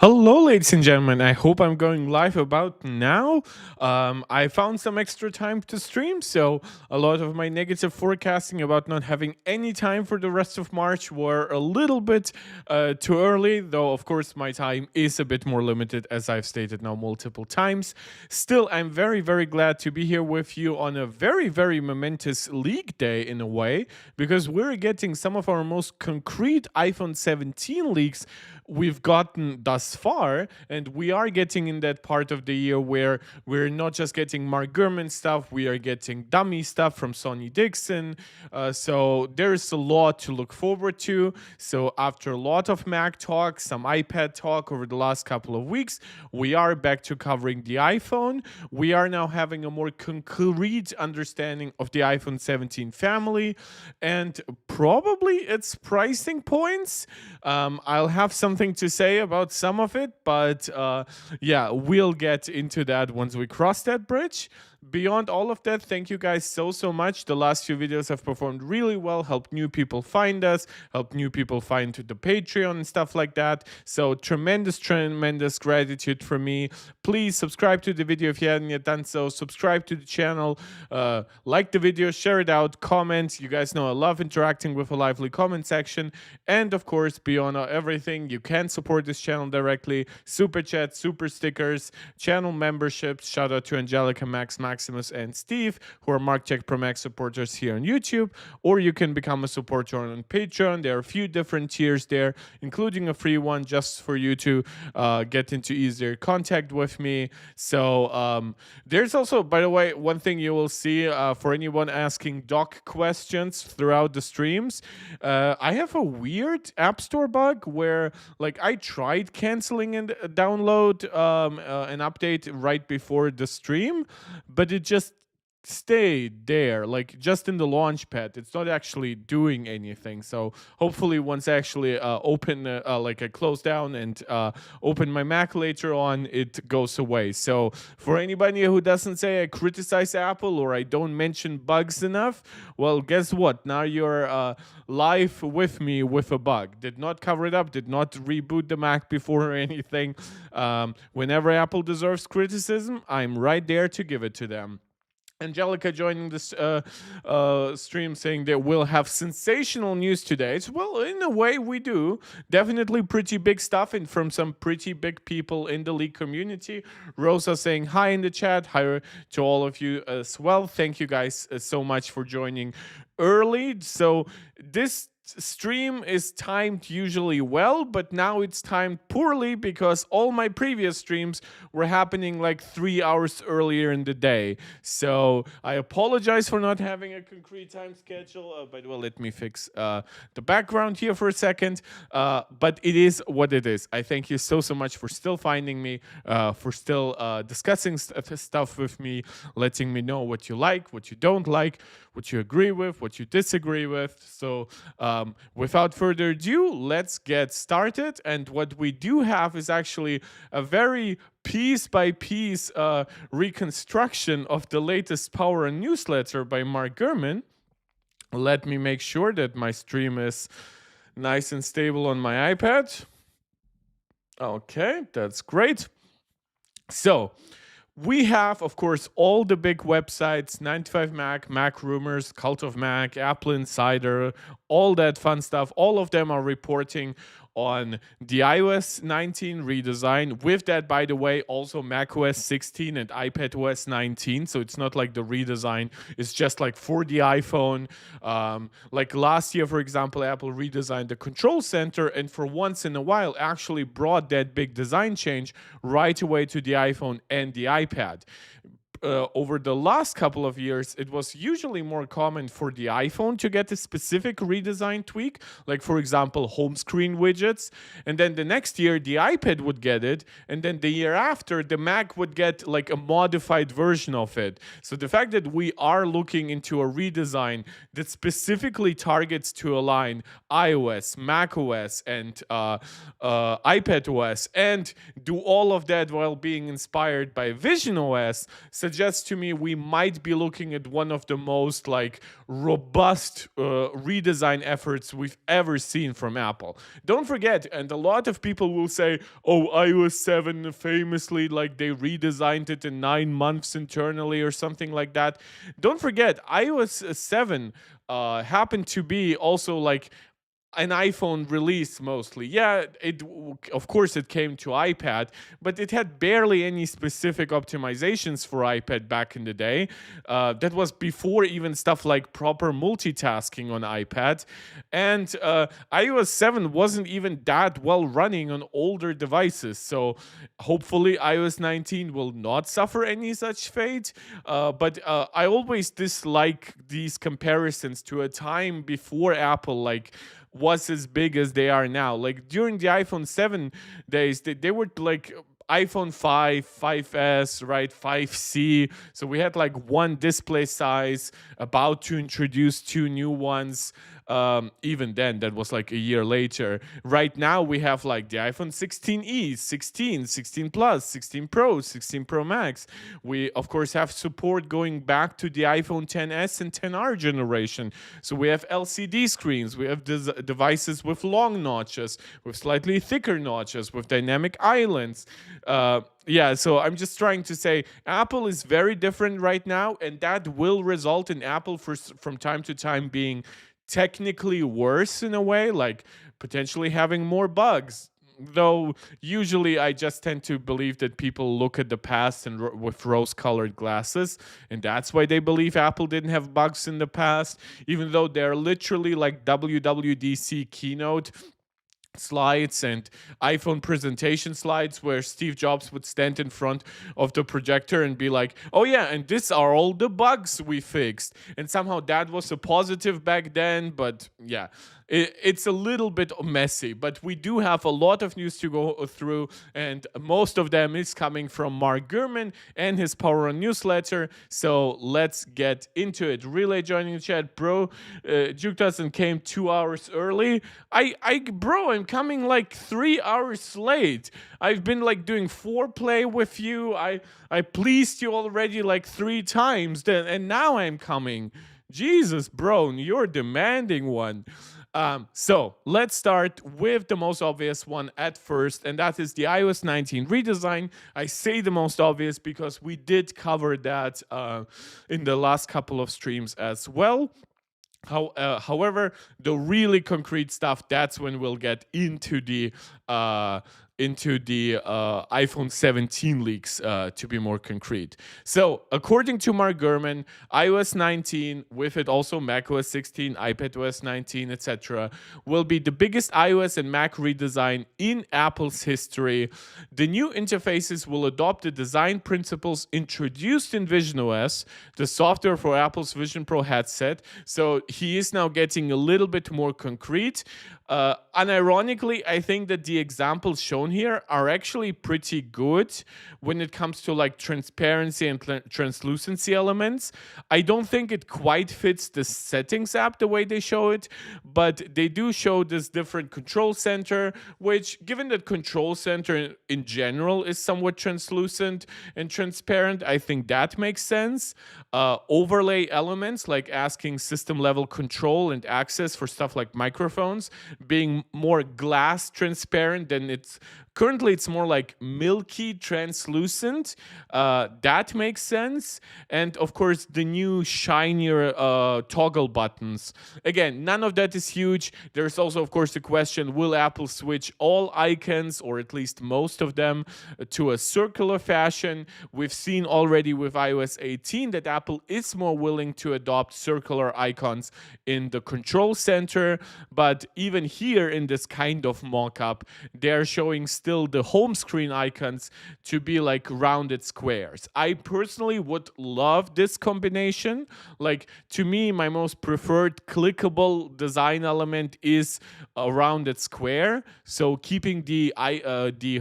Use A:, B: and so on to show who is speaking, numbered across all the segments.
A: Hello, ladies and gentlemen. I hope I'm going live about now. I found some extra time to stream, so a lot of my negative forecasting about not having any time for the rest of March were a little bit too early, though, of course, my time is a bit more limited, as I've stated now multiple times. Still, I'm very, very glad to be here with you on a very, very momentous leak day in a way, because we're getting some of our most concrete iPhone 17 leaks we've gotten thus far, and we are getting in that part of the year where we're not just getting Mark Gurman stuff, we are getting dummy stuff from Sonny Dixon. So there's a lot to look forward to. So after a lot of Mac talk, some iPad talk over the last couple of weeks, we are back to covering the iPhone. We are now having a more concrete understanding of the iPhone 17 family and probably its pricing points. I'll have something to say about some of it, but yeah, we'll get into that once we cross that bridge. Beyond all of that, thank you guys so much. The last few videos have performed really well, helped new people find us, helped new people find to the Patreon and stuff like that. So tremendous gratitude from me. Please subscribe to the video if you haven't yet done so. Subscribe to the channel, like the video, share it out, comment. You guys know I love interacting with a lively comment section. And of course, beyond everything, you can support this channel directly. Super chat, super stickers, channel memberships. Shout out to Angelica, Maximus, and Steve, who are Mark Check Pro Max supporters here on YouTube. Or you can become a supporter on Patreon. There are a few different tiers there, including a free one just for you to get into easier contact with me. So there's also, by the way, one thing you will see for anyone asking doc questions throughout the streams. I have a weird App Store bug where, like, I tried canceling and download an update right before the stream, but it just stayed there, like just in the launch pad. It's not actually doing anything. So hopefully once I actually open like I close down and open my Mac later on, it goes away. So for anybody who doesn't say I criticize Apple or I don't mention bugs enough, well, guess what, now you're live with me with a bug. Did not cover it up, did not reboot the Mac before or anything. Whenever Apple deserves criticism, I'm right there to give it to them. Angelica joining this stream saying that we'll have sensational news today. So, well, in a way, we do. Definitely pretty big stuff and from some pretty big people in the league community. Rosa saying hi in the chat. Hi to all of you as well. Thank you guys so much for joining early. So this stream is timed usually well, but now it's timed poorly because all my previous streams were happening like 3 hours earlier in the day. So I apologize for not having a concrete time schedule. By the way, let me fix the background here for a second. But it is what it is. I thank you so much for still finding me, for still discussing stuff with me, letting me know what you like, what you don't like, what you agree with, what you disagree with. So without further ado, let's get started. And what we do have is actually a very piece by piece reconstruction of the latest Power and newsletter by Mark Gurman. Let me make sure that my stream is nice and stable on my iPad. Okay, that's great. So we have, of course, all the big websites, 95Mac, Mac Rumors, Cult of Mac, Apple Insider, all that fun stuff. All of them are reporting on the iOS 19 redesign. With that, by the way, also macOS 16 and iPadOS 19. So it's not like the redesign is just like for the iPhone. Like last year, for example, Apple redesigned the control center and for once in a while actually brought that big design change right away to the iPhone and the iPad. Over the last couple of years, it was usually more common for the iPhone to get a specific redesign tweak, like for example, home screen widgets. And then the next year, the iPad would get it. And then the year after, the Mac would get like a modified version of it. So the fact that we are looking into a redesign that specifically targets to align iOS, macOS, and iPadOS, and do all of that while being inspired by visionOS, suggests to me we might be looking at one of the most like robust redesign efforts we've ever seen from Apple. Don't forget, and a lot of people will say, oh, iOS 7 famously, like they redesigned it in 9 months internally or something like that. Don't forget, iOS 7 happened to be also like an iPhone release mostly. Yeah, it of course it came to iPad, but it had barely any specific optimizations for iPad back in the day. That was before even stuff like proper multitasking on iPad, and iOS 7 wasn't even that well running on older devices. So hopefully iOS 19 will not suffer any such fate. But I always dislike these comparisons to a time before Apple like was as big as they are now. Like during the iPhone 7 days, they were like iPhone 5, 5S, right? 5C. So we had like one display size, about to introduce two new ones. Even then, that was like a year later. Right now, we have like the iPhone 16e, 16, 16 Plus, 16 Pro, 16 Pro Max. We, of course, have support going back to the iPhone 10s and 10R generation. So we have LCD screens, we have devices with long notches, with slightly thicker notches, with dynamic islands. Yeah, so I'm just trying to say Apple is very different right now, and that will result in Apple from time to time being technically worse in a way, like potentially having more bugs. Though usually I just tend to believe that people look at the past and with rose-colored glasses, and that's why they believe Apple didn't have bugs in the past, even though they're literally like WWDC keynote slides and iPhone presentation slides where Steve Jobs would stand in front of the projector and be like, oh yeah, and these are all the bugs we fixed. And somehow that was a positive back then, but yeah, it's a little bit messy, but we do have a lot of news to go through, and most of them is coming from Mark Gurman and his Power On newsletter. So let's get into it. Relay joining the chat, bro. Juke doesn't came 2 hours early. Bro, I'm coming like 3 hours late. I've been like doing foreplay with you. I pleased you already like 3 times, then, and now I'm coming. Jesus, bro, you're a demanding one. So let's start with the most obvious one at first, and that is the iOS 19 redesign. I say the most obvious because we did cover that in the last couple of streams as well. However, the really concrete stuff, that's when we'll get into the iPhone 17 leaks, to be more concrete. So, according to Mark Gurman, iOS 19, with it also macOS 16, iPadOS 19, etc., will be the biggest iOS and Mac redesign in Apple's history. The new interfaces will adopt the design principles introduced in visionOS, the software for Apple's Vision Pro headset. So, he is now getting a little bit more concrete. Unironically, I think that the examples shown here are actually pretty good when it comes to like transparency and translucency elements. I don't think it quite fits the settings app the way they show it, but they do show this different control center, which, given that control center in general is somewhat translucent and transparent, I think that makes sense. Overlay elements like asking system level control and access for stuff like microphones being more glass transparent than it's currently. It's more like milky translucent. That makes sense. And of course, the new shinier toggle buttons. Again, none of that is huge. There's also, of course, the question, will Apple switch all icons, or at least most of them, to a circular fashion? We've seen already with iOS 18 that Apple is more willing to adopt circular icons in the control center. But even here in this kind of mock-up, they're showing still the home screen icons to be like rounded squares. I personally would love this combination. Like, to me, my most preferred clickable design element is a rounded square. So keeping the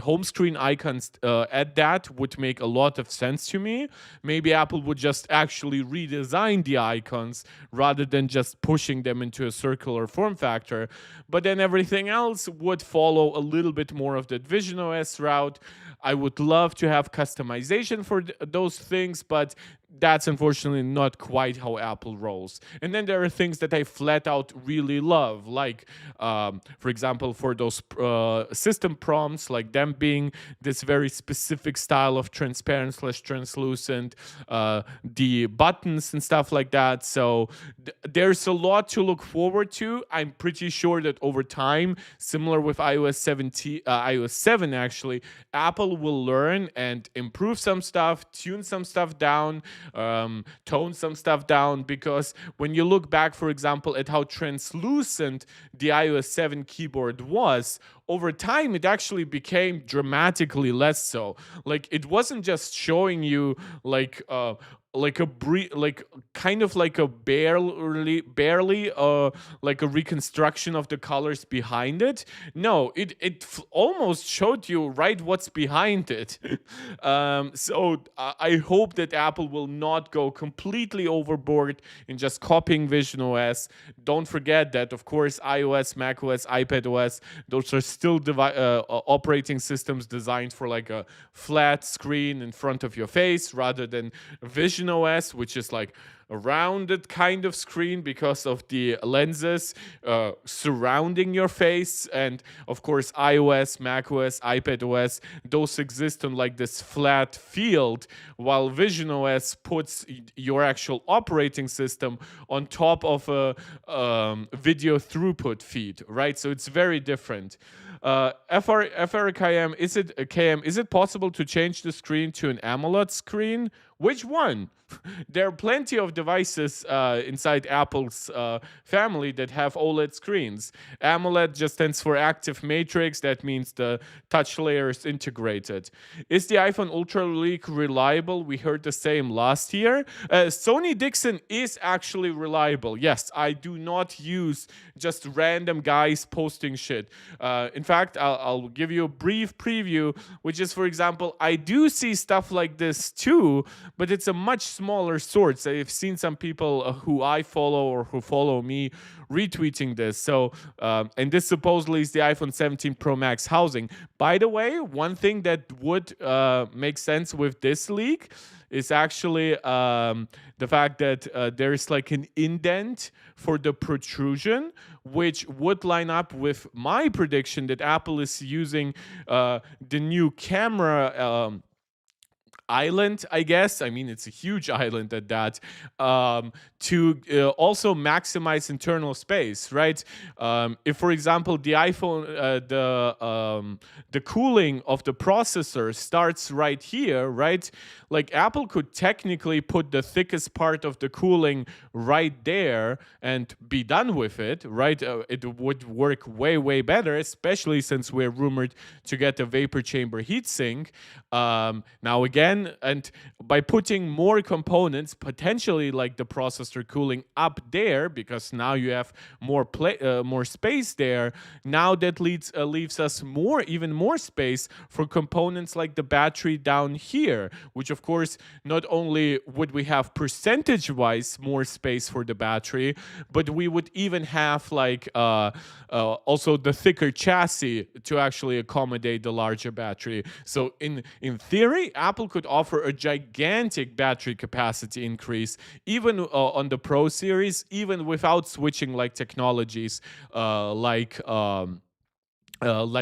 A: home screen icons at that would make a lot of sense to me. Maybe Apple would just actually redesign the icons rather than just pushing them into a circular form factor. But then everything else would follow a little bit more of that Vision OS route. I would love to have customization for those things, but that's unfortunately not quite how Apple rolls. And then there are things that I flat out really love, like, for example, for those system prompts, like them being this very specific style of transparent slash translucent, the buttons and stuff like that. So there's a lot to look forward to. I'm pretty sure that over time, similar with iOS 17, iOS 7 actually, Apple will learn and improve some stuff, tune some stuff down, tone some stuff down, because when you look back, for example, at how translucent the iOS 7 keyboard was, over time it actually became dramatically less so. Like, it wasn't just showing you like a like kind of like a barely like a reconstruction of the colors behind it. No, it almost showed you right what's behind it. So I hope that Apple will not go completely overboard in just copying Vision OS. Don't forget that, of course, iOS, macOS, iPadOS, those are still operating systems designed for like a flat screen in front of your face, rather than Vision OS, which is like a rounded kind of screen because of the lenses surrounding your face. And of course, iOS, macOS, iPadOS, those exist on like this flat field, while Vision OS puts your actual operating system on top of a video throughput feed, right? So it's very different. FRKM, is it possible to change the screen to an AMOLED screen? Which one? There are plenty of devices inside Apple's family that have OLED screens. AMOLED just stands for active matrix. That means the touch layer is integrated. Is the iPhone Ultra leak reliable? We heard the same last year. Sony Dixon is actually reliable. Yes, I do not use just random guys posting shit. In fact, I'll give you a brief preview, which is, for example, I do see stuff like this too, but it's a much smaller sort. So I've seen some people who I follow or who follow me retweeting this. So, and this supposedly is the iPhone 17 Pro Max housing. By the way, one thing that would make sense with this leak is actually the fact that there's like an indent for the protrusion, which would line up with my prediction that Apple is using the new camera island, I guess. I mean, it's a huge island at that, to also maximize internal space, right? If, for example, the iPhone, the cooling of the processor starts right here, right? Like, Apple could technically put the thickest part of the cooling right there and be done with it, right? It would work way, way better, especially since we're rumored to get a vapor chamber heatsink. Now, again, and by putting more components, potentially like the processor cooling up there, because now you have more space there. Now that leaves us even more space for components like the battery down here, which of course, not only would we have percentage-wise more space for the battery, but we would even have like also the thicker chassis to actually accommodate the larger battery. So in theory, Apple could offer a gigantic battery capacity increase, even on the Pro series, even without switching like technologies like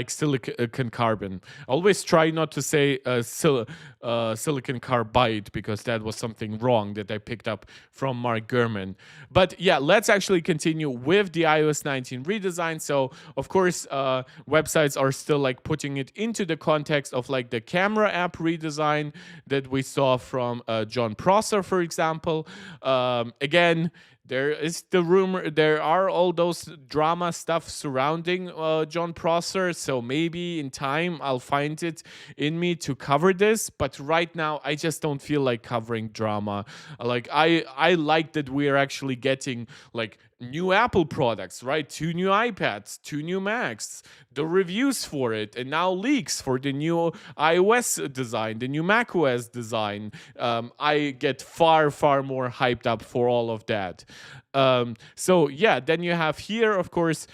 A: silicon carbon. Always try not to say silicon carbide, because that was something wrong that I picked up from Mark Gurman. But yeah, let's actually continue with the iOS 19 redesign. So of course, websites are still like putting it into the context of like the camera app redesign that we saw from John Prosser, for example. Again, there is the rumor, there are all those drama stuff surrounding John Prosser, so maybe in time I'll find it in me to cover this, but right now I just don't feel like covering drama. Like, I like that we are actually getting like new Apple products, right? 2 new iPads, 2 new Macs, the reviews for it, and now leaks for the new iOS design, the new macOS design. I get far, far more hyped up for all of that. So yeah, then you have here, of course,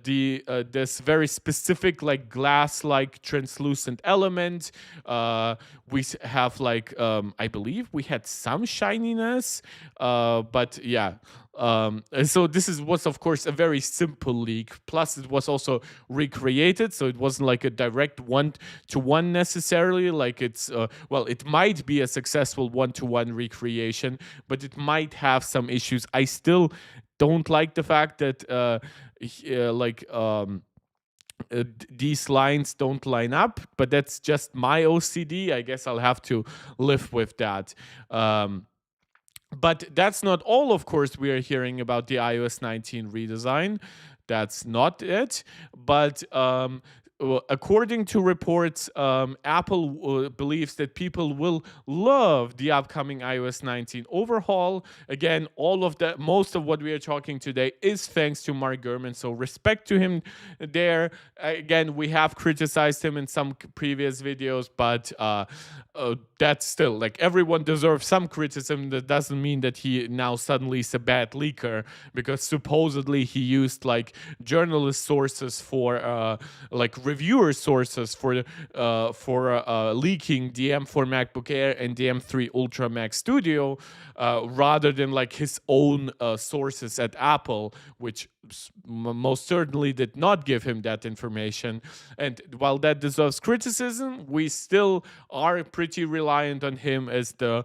A: the this very specific like glass-like translucent element. Have like I believe we had some shininess, but yeah. And so was of course a very simple leak. Plus, it was also recreated, so it wasn't like a direct one-to-one necessarily. Like well, it might be a successful one-to-one recreation, but it might have some issues. I still don't like the fact that these lines don't line up, but that's just my OCD. I guess I'll have to live with that. But that's not all, of course, we are hearing about the iOS 19 redesign. That's not it. But according to reports, Apple believes that people will love the upcoming iOS 19 overhaul. Again, most of what we are talking today is thanks to Mark Gurman. So respect to him there. Again, we have criticized him in some previous videos, but that's still like everyone deserves some criticism. That doesn't mean that he now suddenly is a bad leaker, because supposedly he used like journalist sources for like reviewer sources for leaking the M4 MacBook Air and the M3 Ultra Mac Studio, rather than like his own sources at Apple, which most certainly did not give him that information. And while that deserves criticism, we still are pretty reliant on him as the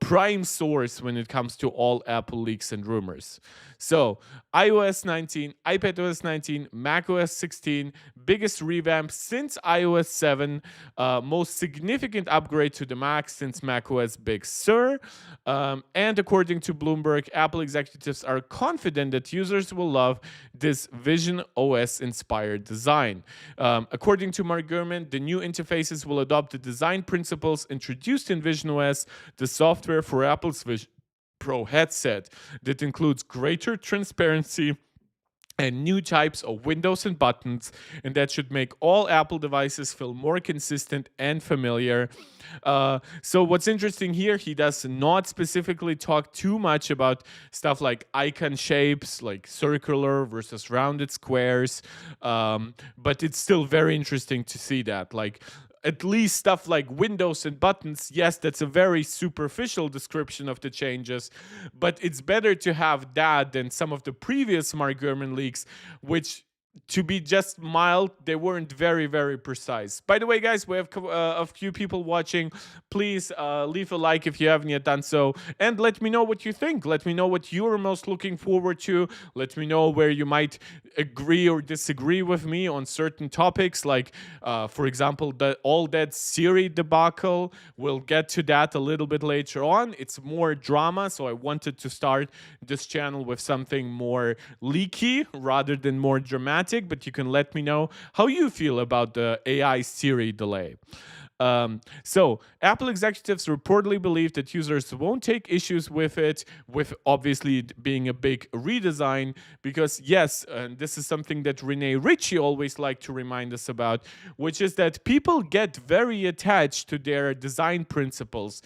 A: prime source when it comes to all Apple leaks and rumors. So iOS 19, iPadOS 19, macOS 16, biggest revamp since iOS 7, most significant upgrade to the Mac since macOS Big Sur. And according to Bloomberg, Apple executives are confident that users will love this Vision OS inspired design. According to Mark Gurman, the new interfaces will adopt the design principles introduced in Vision OS, the software for Apple's Vision Pro headset, that includes greater transparency and new types of windows and buttons, and that should make all Apple devices feel more consistent and familiar. So what's interesting here, he does not specifically talk too much about stuff like icon shapes, like circular versus rounded squares, but it's still very interesting to see that. Like, at least stuff like windows and buttons, yes, that's a very superficial description of the changes, but it's better to have that than some of the previous Mark Gurman leaks, which, to be just mild, they weren't very, very precise. By the way, guys, we have a few people watching. Please leave a like if you haven't yet done so, and let me know what you think. Let me know what you're most looking forward to. Let me know where you might agree or disagree with me on certain topics, like, for example, the all that Siri debacle. We'll get to that a little bit later on. It's more drama, so I wanted to start this channel with something more leaky rather than more dramatic. But you can let me know how you feel about the AI Siri delay. So Apple executives reportedly believe that users won't take issues with it, with obviously being a big redesign, because yes, and this is something that Rene Ritchie always liked to remind us about, which is that people get very attached to their design principles,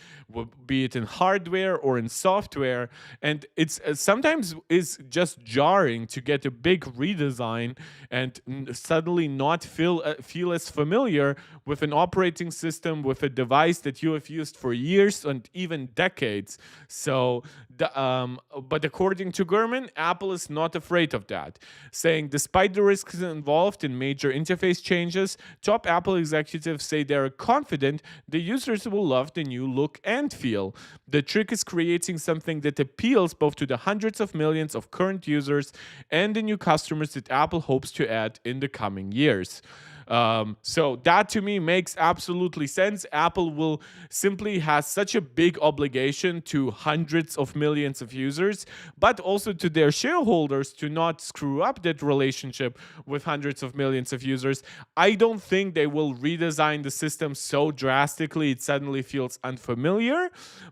A: be it in hardware or in software, and it's sometimes is just jarring to get a big redesign and suddenly not feel as familiar with an operating system, with a device that you have used for years and even decades. So, but according to Gurman, Apple is not afraid of that, saying despite the risks involved in major interface changes, top Apple executives say they're confident the users will love the new look and feel. The trick is creating something that appeals both to the hundreds of millions of current users and the new customers that Apple hopes to add in the coming years. So that to me makes absolutely sense. Apple will simply has such a big obligation to hundreds of millions of users, but also to their shareholders to not screw up that relationship with hundreds of millions of users. I don't think they will redesign the system so drastically it suddenly feels unfamiliar.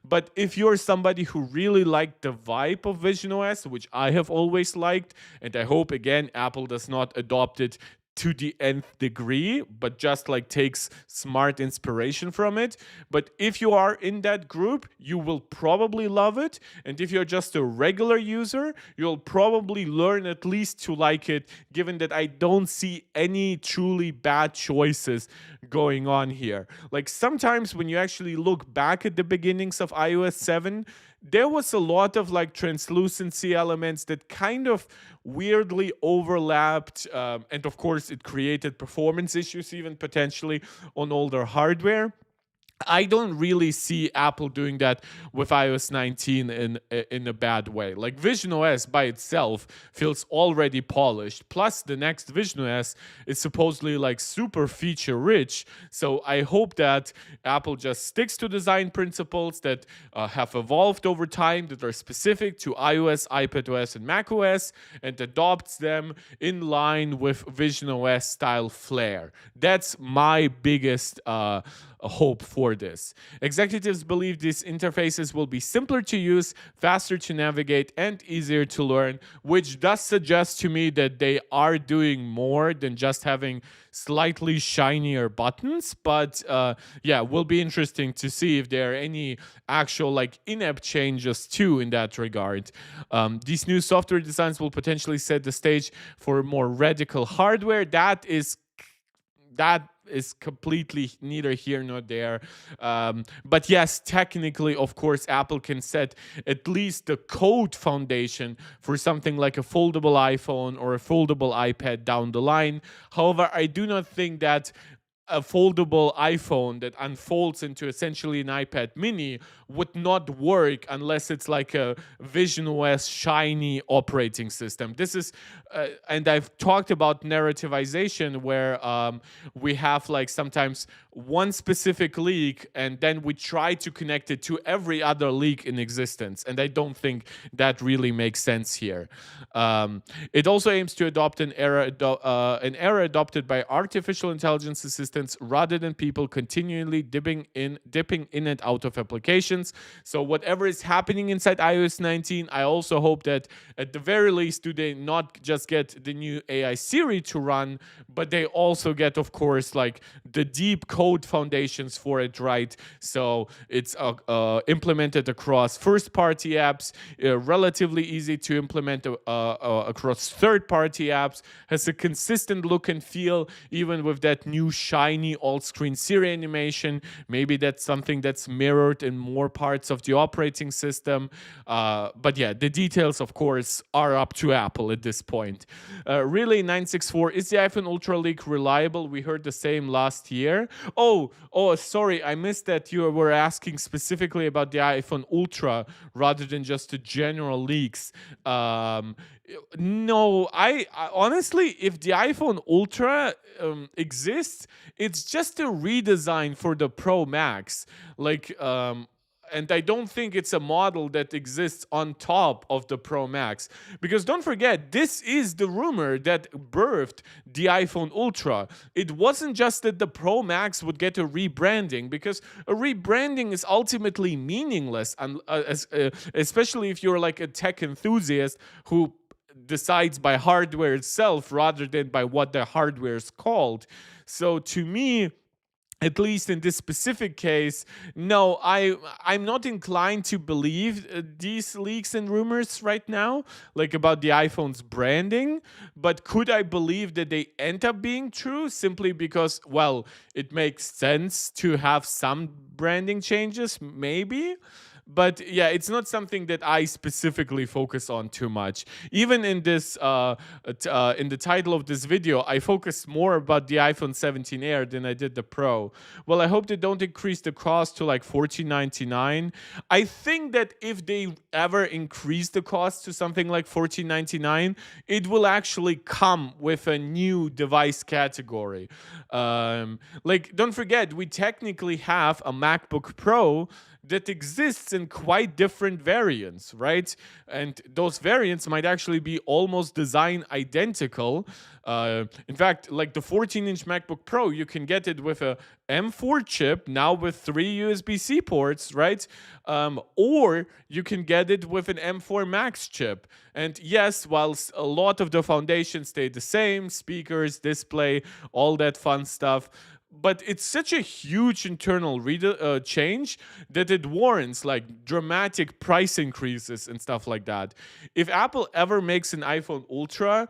A: But if you're somebody who really liked the vibe of Vision OS, which I have always liked, and I hope again Apple does not adopt it to the nth degree, but just like takes smart inspiration from it. But if you are in that group, you will probably love it. And if you're just a regular user, you'll probably learn at least to like it, given that I don't see any truly bad choices going on here. Like sometimes when you actually look back at the beginnings of iOS 7, there was a lot of like translucency elements that kind of weirdly overlapped. And of course, it created performance issues, even potentially on older hardware. I don't really see Apple doing that with iOS 19 in a bad way. Like Vision OS by itself feels already polished. Plus, the next Vision OS is supposedly like super feature rich. So I hope that Apple just sticks to design principles that have evolved over time, that are specific to iOS, iPadOS, and macOS, and adopts them in line with Vision OS style flair. That's my biggest hope for this. Executives believe these interfaces will be simpler to use, faster to navigate, and easier to learn, which does suggest to me that they are doing more than just having slightly shinier buttons. But yeah, will be interesting to see if there are any actual like in-app changes too in that regard. These new software designs will potentially set the stage for more radical hardware. That is completely neither here nor there. But yes, technically, of course, Apple can set at least the code foundation for something like a foldable iPhone or a foldable iPad down the line. However, I do not think that a foldable iPhone that unfolds into essentially an iPad mini would not work unless it's like a Vision OS shiny operating system. This is, and I've talked about narrativization where we have like sometimes one specific leak and then we try to connect it to every other leak in existence. And I don't think that really makes sense here. It also aims to adopt an era adopted by artificial intelligence assistants rather than people continually dipping in and out of applications. So whatever is happening inside iOS 19, I also hope that at the very least do they not just get the new AI Siri to run, but they also get, of course, like the deep code foundations for it, right? So it's implemented across first-party apps, relatively easy to implement across third-party apps, has a consistent look and feel, even with that new shiny all-screen Siri animation. Maybe that's something that's mirrored in more parts of the operating system. But yeah, the details, of course, are up to Apple at this point. Really, 964, is the iPhone Ultra leak reliable? We heard the same last year. Oh, sorry, I missed that you were asking specifically about the iPhone Ultra rather than just the general leaks. No, I honestly, if the iPhone Ultra exists, it's just a redesign for the Pro Max. Like, and I don't think it's a model that exists on top of the Pro Max. Because don't forget, this is the rumor that birthed the iPhone Ultra. It wasn't just that the Pro Max would get a rebranding, because a rebranding is ultimately meaningless, especially if you're like a tech enthusiast who decides by hardware itself rather than by what the hardware is called. So to me, at least in this specific case, no, I'm not inclined to believe these leaks and rumors right now, like about the iPhone's branding. But could I believe that they end up being true simply because, well, it makes sense to have some branding changes? Maybe. But yeah, it's not something that I specifically focus on too much. Even in this, in the title of this video, I focus more about the iPhone 17 Air than I did the Pro. Well, I hope they don't increase the cost to like $14.99. I think that if they ever increase the cost to something like $14.99, it will actually come with a new device category. Like, don't forget, we technically have a MacBook Pro that exists in quite different variants, right? And those variants might actually be almost design identical. In fact, like the 14-inch MacBook Pro, you can get it with a M4 chip, now with 3 USB-C ports, right? Or you can get it with an M4 Max chip. And yes, whilst a lot of the foundations stay the same, speakers, display, all that fun stuff, but it's such a huge internal change that it warrants like dramatic price increases and stuff like that. If Apple ever makes an iPhone Ultra,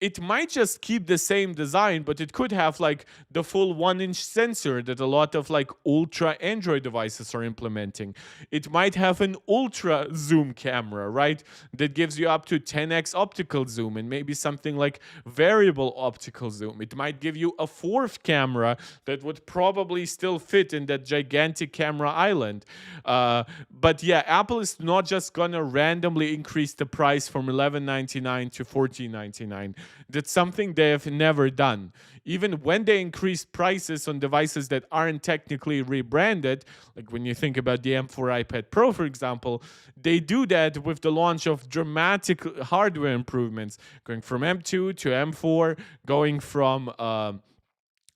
A: it might just keep the same design, but it could have like the full 1-inch sensor that a lot of like ultra Android devices are implementing. It might have an ultra zoom camera, right? That gives you up to 10x optical zoom and maybe something like variable optical zoom. It might give you a fourth camera that would probably still fit in that gigantic camera island. But yeah, Apple is not just gonna randomly increase the price from $11.99 to $14.99. That's something they have never done. Even when they increase prices on devices that aren't technically rebranded, like when you think about the M4 iPad Pro, for example, they do that with the launch of dramatic hardware improvements, going from M2 to M4, going from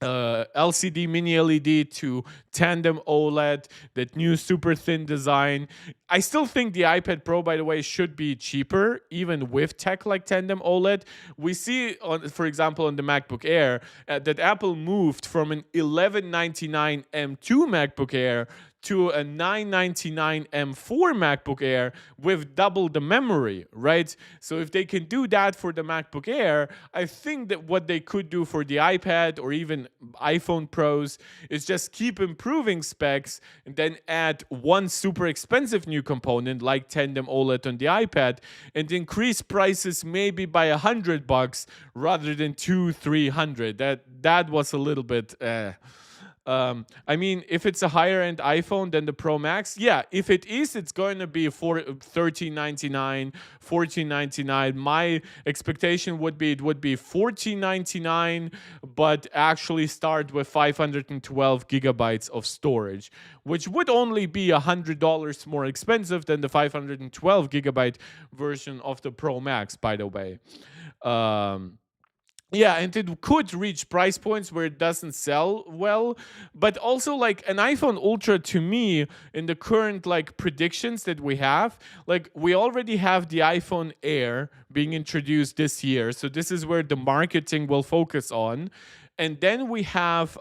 A: LCD mini LED to tandem OLED, that new super thin design. I still think the iPad Pro, by the way, should be cheaper, even with tech like tandem OLED. We see, for example, on the MacBook Air, that Apple moved from an $11.99 M2 MacBook Air to a $9.99 M4 MacBook Air with double the memory, right? So if they can do that for the MacBook Air, I think that what they could do for the iPad or even iPhone Pros is just keep improving specs and then add one super expensive new component like tandem OLED on the iPad and increase prices maybe by $100 rather than $200-300. That was a little bit I mean, if it's a higher end iPhone than the Pro Max, yeah, if it is, it's going to be for $13.99, $14.99. My expectation would be it would be $14.99, but actually start with 512 gigabytes of storage, which would only be $100 more expensive than the 512 gigabyte version of the Pro Max, by the way. Yeah, and it could reach price points where it doesn't sell well, but also like an iPhone Ultra to me in the current like predictions that we have, like we already have the iPhone Air being introduced this year. So this is where the marketing will focus on. And then we have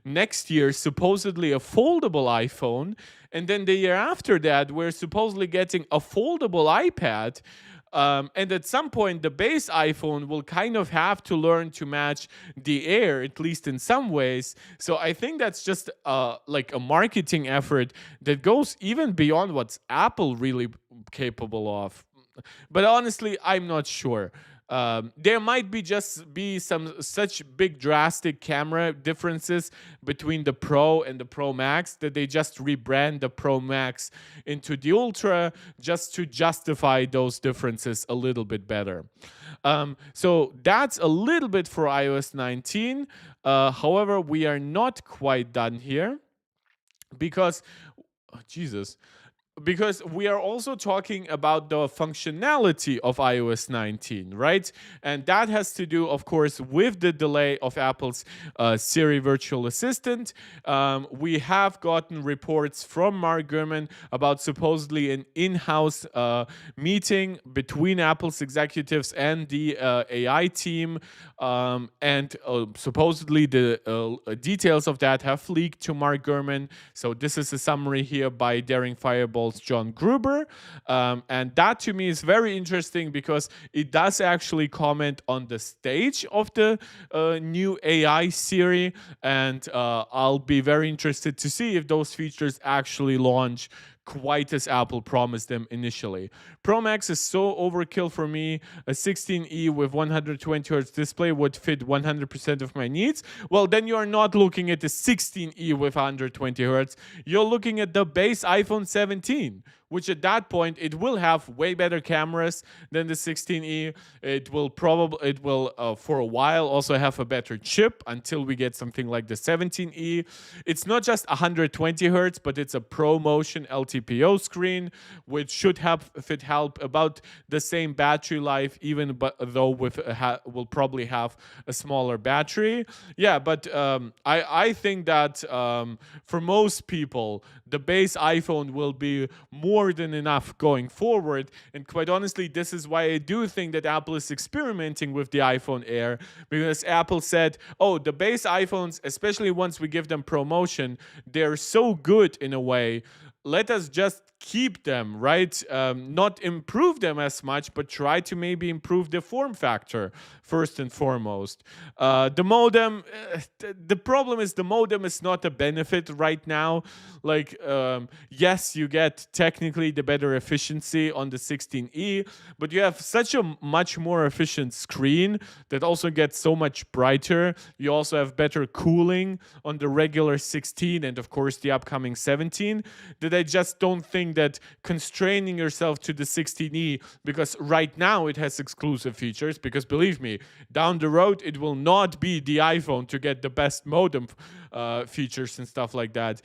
A: next year supposedly a foldable iPhone. And then the year after that, we're supposedly getting a foldable iPad. And at some point, the base iPhone will kind of have to learn to match the Air, at least in some ways. So I think that's just like a marketing effort that goes even beyond what's Apple really capable of. But honestly, I'm not sure. There might be some such big drastic camera differences between the Pro and the Pro Max that they just rebrand the Pro Max into the Ultra just to justify those differences a little bit better. So that's a little bit for iOS 19. However, we are not quite done here because, oh, Jesus. Because we are also talking about the functionality of iOS 19, right? And that has to do, of course, with the delay of Apple's Siri virtual assistant. We have gotten reports from Mark Gurman about supposedly an in-house meeting between Apple's executives and the AI team. And supposedly the details of that have leaked to Mark Gurman. So this is a summary here by Daring Fireball's John Gruber. And that to me is very interesting because it does actually comment on the stage of the new AI Siri. And I'll be very interested to see if those features actually launch quite as Apple promised them initially. Pro Max is so overkill for me. A 16E with 120 Hz display would fit 100% of my needs. Well, then you are not looking at the 16E with 120 Hz. You're looking at the base iPhone 17, which at that point it will have way better cameras than the 16E. It will for a while also have a better chip until we get something like the 17E. It's not just 120 hertz, but it's a ProMotion LTPO screen, which should have if it help about the same battery life, even but though with will probably have a smaller battery. Yeah, but I think that for most people the base iPhone will be more than enough going forward. And quite honestly, this is why I do think that Apple is experimenting with the iPhone Air, because Apple said, oh, the base iPhones, especially once we give them promotion, they're so good in a way. Let us just keep them, right? Not improve them as much, but try to maybe improve the form factor first and foremost. The modem, the problem is the modem is not a benefit right now. Like, yes, you get technically the better efficiency on the 16E, but you have such a much more efficient screen that also gets so much brighter. You also have better cooling on the regular 16 and, of course, the upcoming 17. That I just don't think that constraining yourself to the 16E, because right now it has exclusive features, because believe me, down the road it will not be the iPhone to get the best modem features and stuff like that.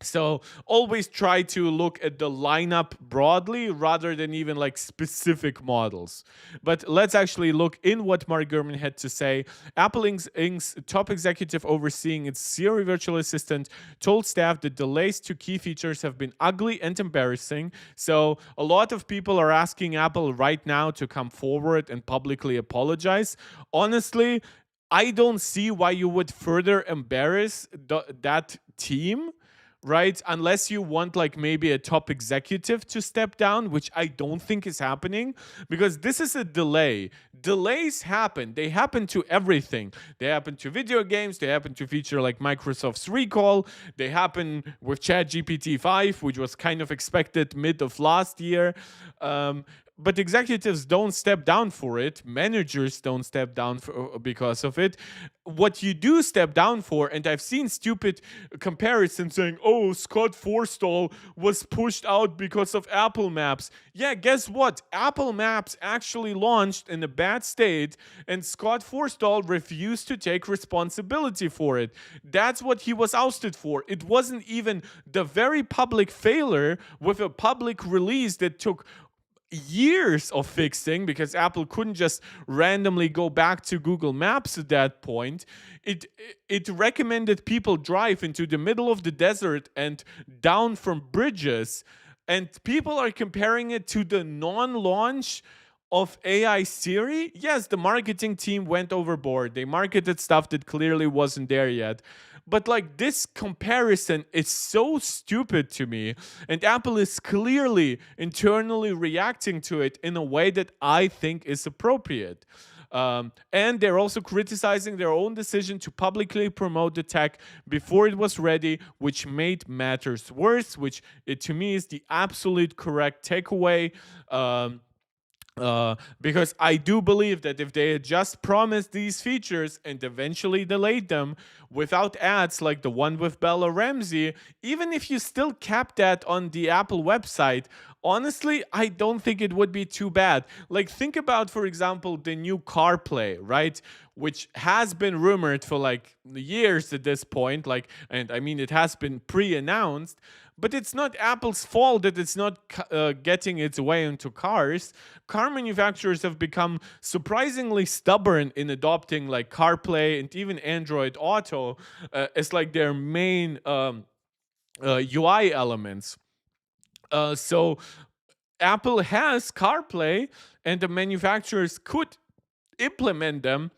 A: So always try to look at the lineup broadly rather than even like specific models. But let's actually look in what Mark Gurman had to say. Apple Inc.'s top executive overseeing its Siri virtual assistant told staff that delays to key features have been ugly and embarrassing. So a lot of people are asking Apple right now to come forward and publicly apologize. Honestly, I don't see why you would further embarrass that team, right? Unless you want like maybe a top executive to step down, which I don't think is happening, because this is a delay. Delays happen. They happen to everything. They happen to video games. They happen to feature like Microsoft's Recall. They happen with ChatGPT 5, which was kind of expected mid of last year. But executives don't step down for it. Managers don't step down because of it. What you do step down for, and I've seen stupid comparisons saying, oh, Scott Forstall was pushed out because of Apple Maps. Yeah, guess what? Apple Maps actually launched in a bad state, and Scott Forstall refused to take responsibility for it. That's what he was ousted for. It wasn't even the very public failure with a public release that took years of fixing, because Apple couldn't just randomly go back to Google Maps at that point. It recommended people drive into the middle of the desert and down from bridges, and people are comparing it to the non-launch of AI Siri. Yes, the marketing team went overboard. They marketed stuff that clearly wasn't there yet. But like, this comparison is so stupid to me, and Apple is clearly internally reacting to it in a way that I think is appropriate. And they're also criticizing their own decision to publicly promote the tech before it was ready, which made matters worse, which to me is the absolute correct takeaway. Because I do believe that if they had just promised these features and eventually delayed them without ads like the one with Bella Ramsey, even if you still kept that on the Apple website, honestly, I don't think it would be too bad. Like, think about, for example, the new CarPlay, right? Which has been rumored for like years at this point. Like, and I mean, it has been pre-announced. But it's not Apple's fault that it's not getting its way into cars. Car manufacturers have become surprisingly stubborn in adopting like CarPlay and even Android Auto as like their main UI elements. So Apple has CarPlay, and the manufacturers could implement them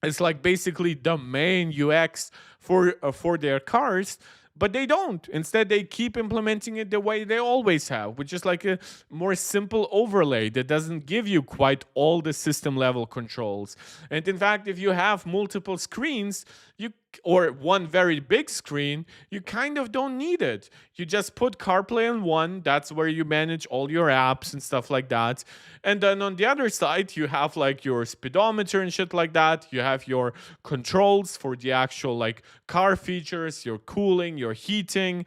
A: as like basically the main UX for their cars. But they don't. Instead, they keep implementing it the way they always have, which is like a more simple overlay that doesn't give you quite all the system level controls. And in fact, if you have multiple screens, you or one very big screen, you kind of don't need it. You just put CarPlay on one, that's where you manage all your apps and stuff like that. And then on the other side, you have like your speedometer and shit like that. You have your controls for the actual like car features, your cooling, your heating.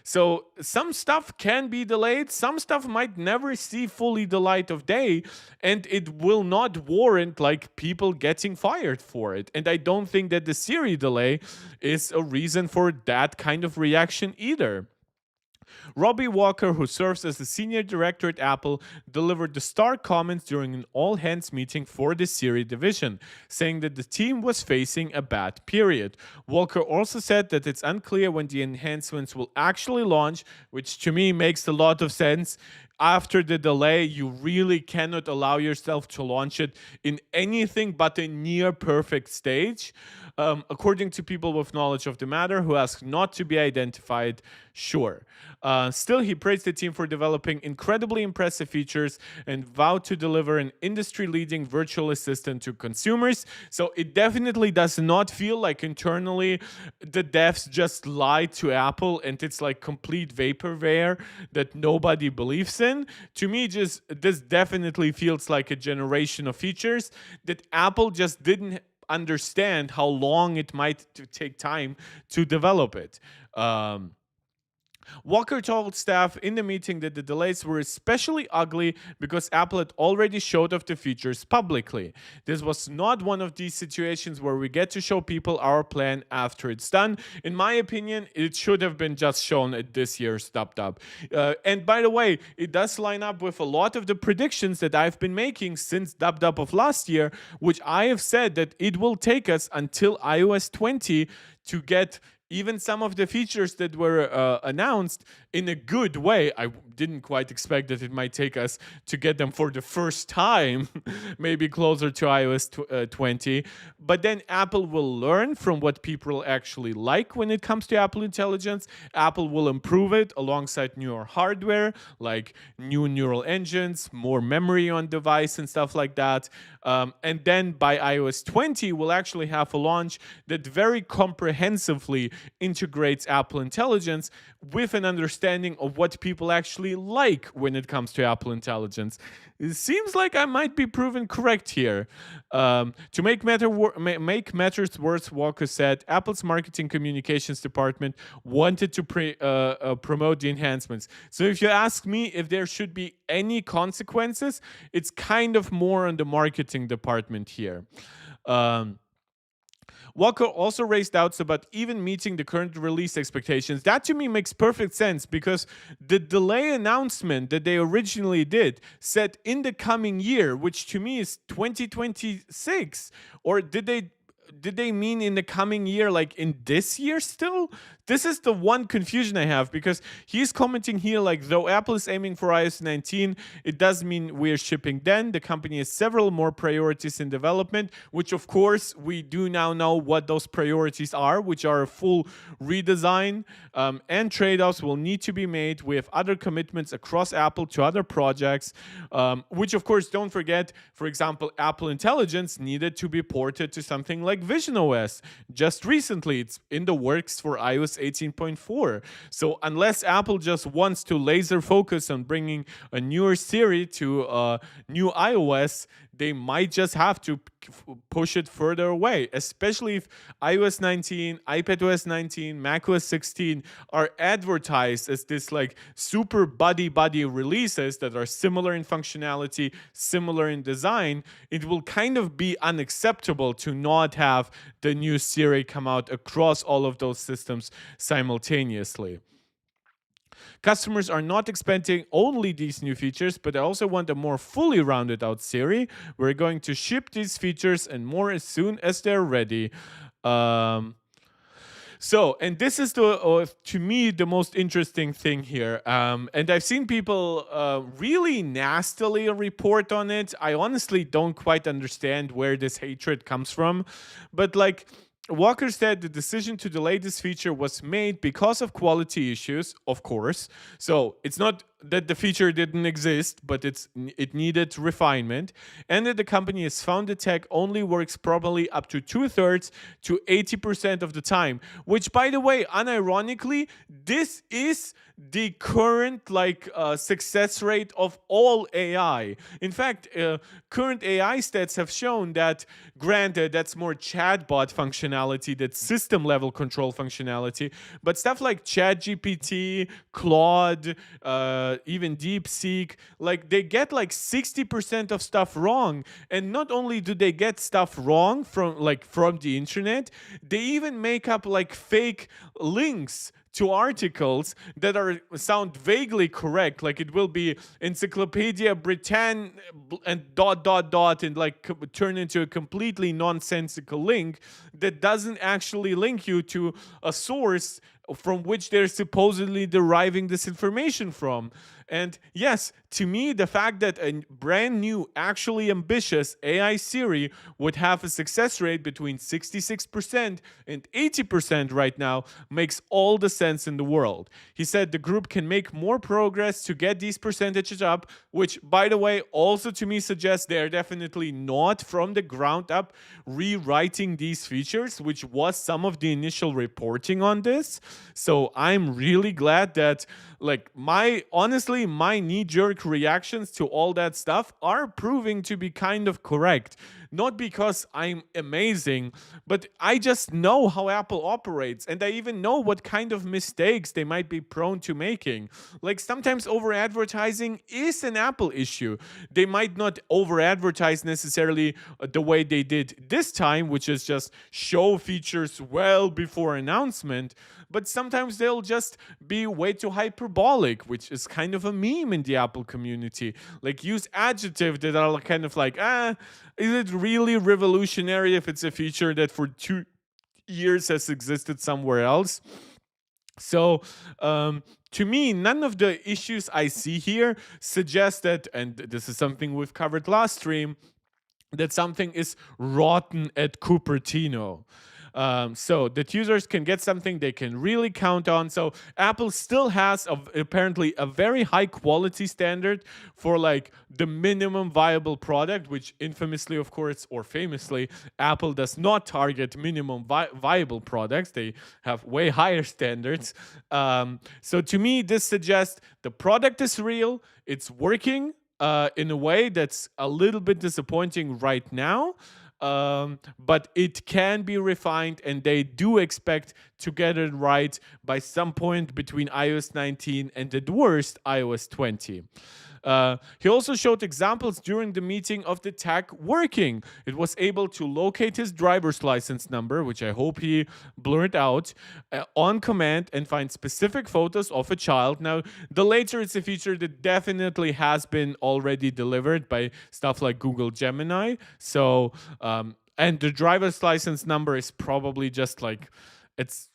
A: So some stuff can be delayed, some stuff might never see fully the light of day, and it will not warrant like people getting fired for it. And I don't think that the Siri delay is a reason for that kind of reaction either. Robbie Walker, who serves as the senior director at Apple, delivered the stark comments during an all hands meeting for the Siri division, saying that the team was facing a bad period. Walker also said that it's unclear when the enhancements will actually launch, which to me makes a lot of sense. After the delay, you really cannot allow yourself to launch it in anything but a near perfect stage. According to people with knowledge of the matter who asked not to be identified, sure. Still, he praised the team for developing incredibly impressive features and vowed to deliver an industry-leading virtual assistant to consumers. So it definitely does not feel like internally the devs just lied to Apple and it's like complete vaporware that nobody believes in. To me, just this definitely feels like a generation of features that Apple just didn't understand how long it might take time to develop it. Walker told staff in the meeting that the delays were especially ugly because Apple had already showed off the features publicly. This was not one of these situations where we get to show people our plan after it's done. In my opinion, it should have been just shown at this year's DubDub. And by the way, it does line up with a lot of the predictions that I've been making since DubDub of last year, which I have said that it will take us until iOS 20 to get even some of the features that were announced in a good way. I didn't quite expect that it might take us to get them for the first time, maybe closer to iOS 20. But then Apple will learn from what people actually like when it comes to Apple Intelligence. Apple will improve it alongside newer hardware, like new neural engines, more memory on device and stuff like that. And then by iOS 20, we'll actually have a launch that very comprehensively integrates Apple Intelligence with an understanding of what people actually like when it comes to Apple Intelligence. It seems like I might be proven correct here. To make matters worse, Walker said Apple's marketing communications department wanted to promote the enhancements. So if you ask me if there should be any consequences, it's kind of more on the marketing department here. Walker also raised doubts about even meeting the current release expectations. That to me makes perfect sense because the delay announcement that they originally did said in the coming year, which to me is 2026. Or did they mean in the coming year, like in this year still? This is the one confusion I have because he's commenting here like, though Apple is aiming for iOS 19, it does mean we're shipping then. The company has several more priorities in development, which of course we do now know what those priorities are, which are a full redesign, and trade-offs will need to be made with other commitments across Apple to other projects, which of course, don't forget, for example, Apple Intelligence needed to be ported to something like Vision OS. Just recently, it's in the works for iOS 18.4. So unless Apple just wants to laser focus on bringing a newer Siri to new iOS, they might just have to push it further away, especially if iOS 19, iPadOS 19, macOS 16 are advertised as this like super buddy releases that are similar in functionality, similar in design. It will kind of be unacceptable to not have the new Siri come out across all of those systems simultaneously. Customers are not expecting only these new features, but they also want a more fully rounded out Siri. We're going to ship these features and more as soon as they're ready. And this is to me the most interesting thing here. And I've seen people really nastily report on it. I honestly don't quite understand where this hatred comes from, but like, Walker said the decision to delay this feature was made because of quality issues, of course. So it's not that the feature didn't exist, but it needed refinement, and that the company has found the tech only works properly up to 2/3 to 80% of the time. Which, by the way, unironically, this is the current success rate of all AI. In fact, current AI stats have shown that, granted, that's more chatbot functionality, that's system level control functionality, but stuff like ChatGPT, Claude, even DeepSeek, like they get like 60% of stuff wrong. And not only do they get stuff wrong from the internet, they even make up like fake links to articles that are sound vaguely correct. Like it will be Encyclopedia Britannica and dot dot dot, and like turn into a completely nonsensical link that doesn't actually link you to a source from which they're supposedly deriving this information from. And yes, to me, the fact that a brand new, actually ambitious AI Siri would have a success rate between 66% and 80% right now makes all the sense in the world. He said the group can make more progress to get these percentages up, which, by the way, also to me suggests they're definitely not from the ground up rewriting these features, which was some of the initial reporting on this. So I'm really glad that, like, my knee-jerk reactions to all that stuff are proving to be kind of correct. Not because I'm amazing, but I just know how Apple operates, and I even know what kind of mistakes they might be prone to making. Like sometimes over advertising is an Apple issue. They might not over advertise necessarily the way they did this time, which is just show features well before announcement, but sometimes they'll just be way too hyperbolic, which is kind of a meme in the Apple community. Like use adjectives that are kind of like, is it really revolutionary if it's a feature that for 2 years has existed somewhere else? So, to me, none of the issues I see here suggest that, and this is something we've covered last stream, that something is rotten at Cupertino. So that users can get something they can really count on. So Apple still has apparently a very high quality standard for like the minimum viable product, which infamously, of course, or famously, Apple does not target minimum viable products. They have way higher standards. So to me, this suggests the product is real, it's working in a way that's a little bit disappointing right now. But it can be refined, and they do expect to get it right by some point between iOS 19 and at worst iOS 20. He also showed examples during the meeting of the tag working. It was able to locate his driver's license number, which I hope he blurred out, on command and find specific photos of a child. Now, the later it's a feature that definitely has been already delivered by stuff like Google Gemini. So, and the driver's license number is probably just like, it's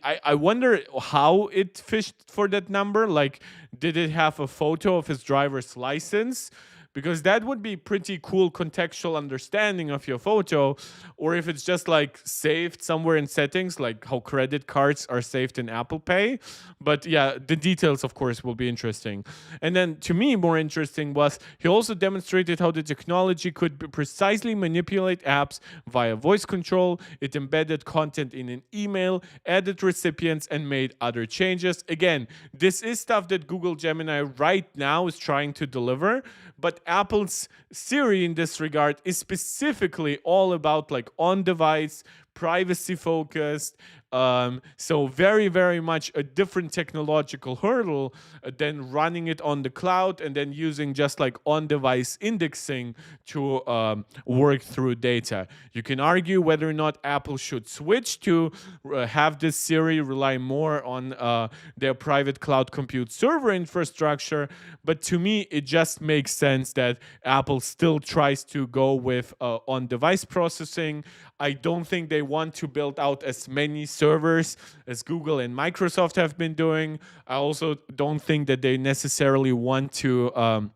A: I wonder how it fished for that number. Like, did it have a photo of his driver's license? Because that would be pretty cool contextual understanding of your photo. Or if it's just like saved somewhere in settings, like how credit cards are saved in Apple Pay. But yeah, the details, of course, will be interesting. And then to me, more interesting was he also demonstrated how the technology could precisely manipulate apps via voice control. It embedded content in an email, added recipients, and made other changes. Again, this is stuff that Google Gemini right now is trying to deliver, but Apple's Siri in this regard is specifically all about like on-device, privacy focused. So very, very much a different technological hurdle than running it on the cloud and then using just like on-device indexing to work through data. You can argue whether or not Apple should switch to have this Siri rely more on their private cloud compute server infrastructure, but to me, it just makes sense that Apple still tries to go with on-device processing. I don't think they want to build out as many servers as Google and Microsoft have been doing. I also don't think that they necessarily want to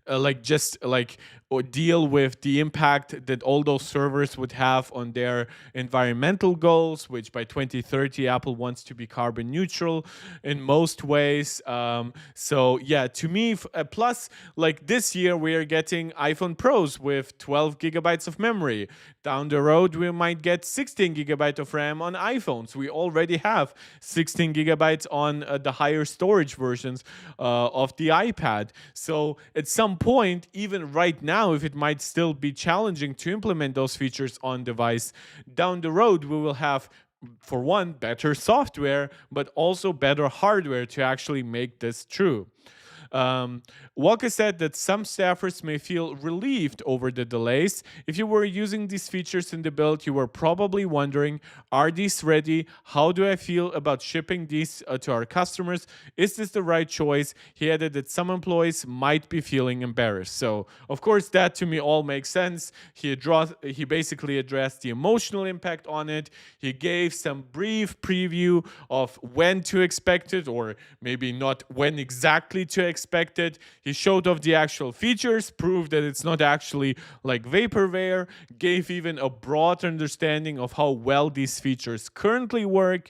A: like just like or deal with the impact that all those servers would have on their environmental goals, which by 2030 Apple wants to be carbon neutral in most ways. So yeah, to me, plus like this year we are getting iPhone Pros with 12 gigabytes of memory. Down the road we might get 16 gigabyte of RAM on iPhones. We already have 16 gigabytes on the higher storage versions of the iPad. So at some point, even right now, if it might still be challenging to implement those features on device, down the road we will have, for one, better software, but also better hardware to actually make this true. Um, Walker said that some staffers may feel relieved over the delays. If you were using these features in the build, you were probably wondering, are these ready? How do I feel about shipping these to our customers? Is this the right choice? He added that some employees might be feeling embarrassed. So, of course, that to me all makes sense. He basically addressed the emotional impact on it. He gave some brief preview of when to expect it, or maybe not when exactly to expect it. He showed off the actual features, proved that it's not actually like vaporware, gave even a broad understanding of how well these features currently work.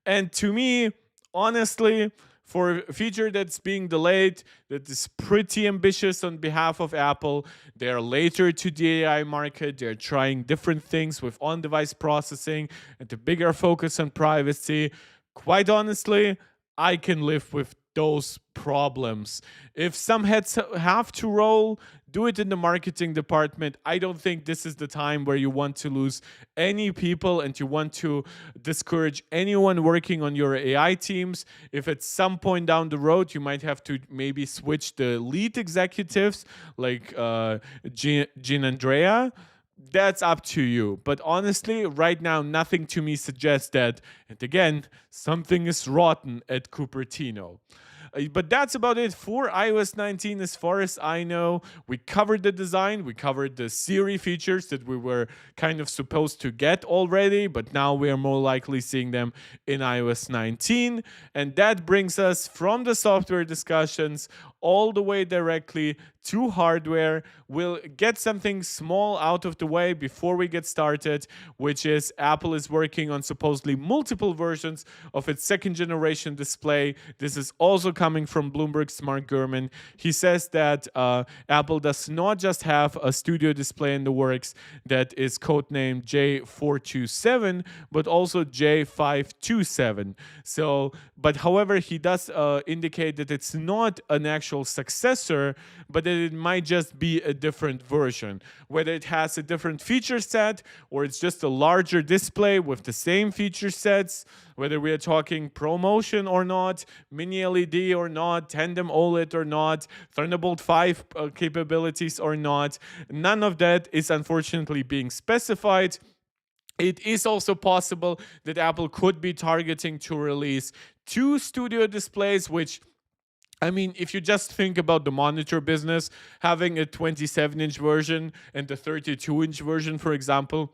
A: And to me, honestly, for a feature that's being delayed, that is pretty ambitious on behalf of Apple. They're later to the AI market. They're trying different things with on device processing and a bigger focus on privacy. Quite honestly, I can live with those problems. If some heads have to roll, do it in the marketing department. I don't think this is the time where you want to lose any people and you want to discourage anyone working on your AI teams. If at some point down the road you might have to maybe switch the lead executives like Jean Andrea, that's up to you. But honestly, right now, nothing to me suggests that. And again, something is rotten at Cupertino. But that's about it for iOS 19 as far as I know. We covered the design, we covered the Siri features that we were kind of supposed to get already, but now we are more likely seeing them in iOS 19. And that brings us from the software discussions all the way directly to hardware. We'll get something small out of the way before we get started, which is Apple is working on supposedly multiple versions of its second generation display. This is also coming from Bloomberg's Mark Gurman. He says that Apple does not just have a studio display in the works that is codenamed J427, but also J527. So, but however, he does indicate that it's not an actual successor, but that it might just be a different version. Whether it has a different feature set or it's just a larger display with the same feature sets, whether we are talking ProMotion or not, Mini LED or not, Tandem OLED or not, Thunderbolt 5 capabilities or not, none of that is unfortunately being specified. It is also possible that Apple could be targeting to release two studio displays, which, I mean, if you just think about the monitor business, having a 27-inch version and the 32-inch version, for example,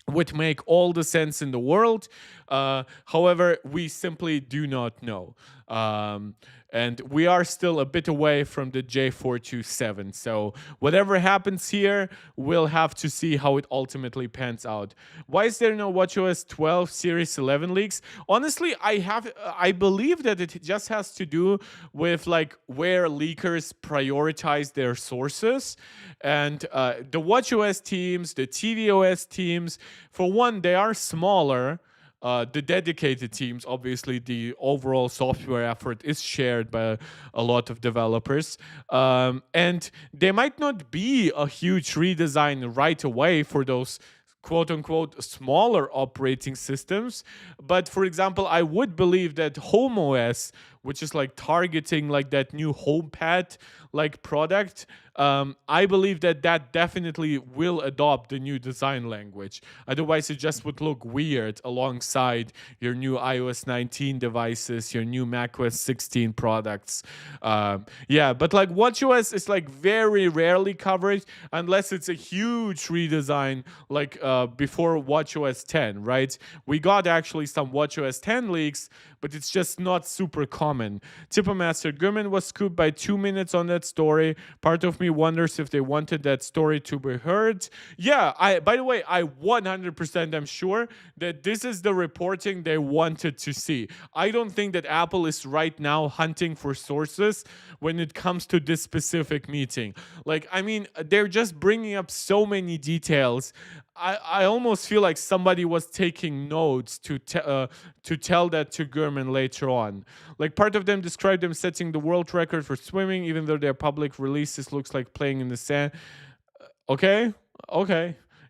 A: would make all the sense in the world. However, we simply do not know. And we are still a bit away from the J427. So whatever happens here, we'll have to see how it ultimately pans out. Why is there no watchOS 12 Series 11 leaks? Honestly, I believe that it just has to do with like where leakers prioritize their sources. And the watchOS teams, the tvOS teams, for one, they are smaller. The dedicated teams, obviously, the overall software effort is shared by a lot of developers. And there might not be a huge redesign right away for those quote unquote smaller operating systems. But for example, I would believe that HomeOS, which is like targeting like that new HomePad like product, I believe that that definitely will adopt the new design language. Otherwise, it just would look weird alongside your new iOS 19 devices, your new macOS 16 products. Yeah, but like watchOS is like very rarely covered unless it's a huge redesign, like before WatchOS 10, right? We got actually some WatchOS 10 leaks, but it's just not super common. Tippermaster Gurman was scooped by 2 minutes on that story. Part of me wonders if they wanted that story to be heard. Yeah, by the way, I 100% am sure that this is the reporting they wanted to see. I don't think that Apple is right now hunting for sources when it comes to this specific meeting. Like, I mean, they're just bringing up so many details. I almost feel like somebody was taking notes to tell that to Gurman later on. Like, part of them described them setting the world record for swimming, even though their public releases looks like playing in the sand. Okay,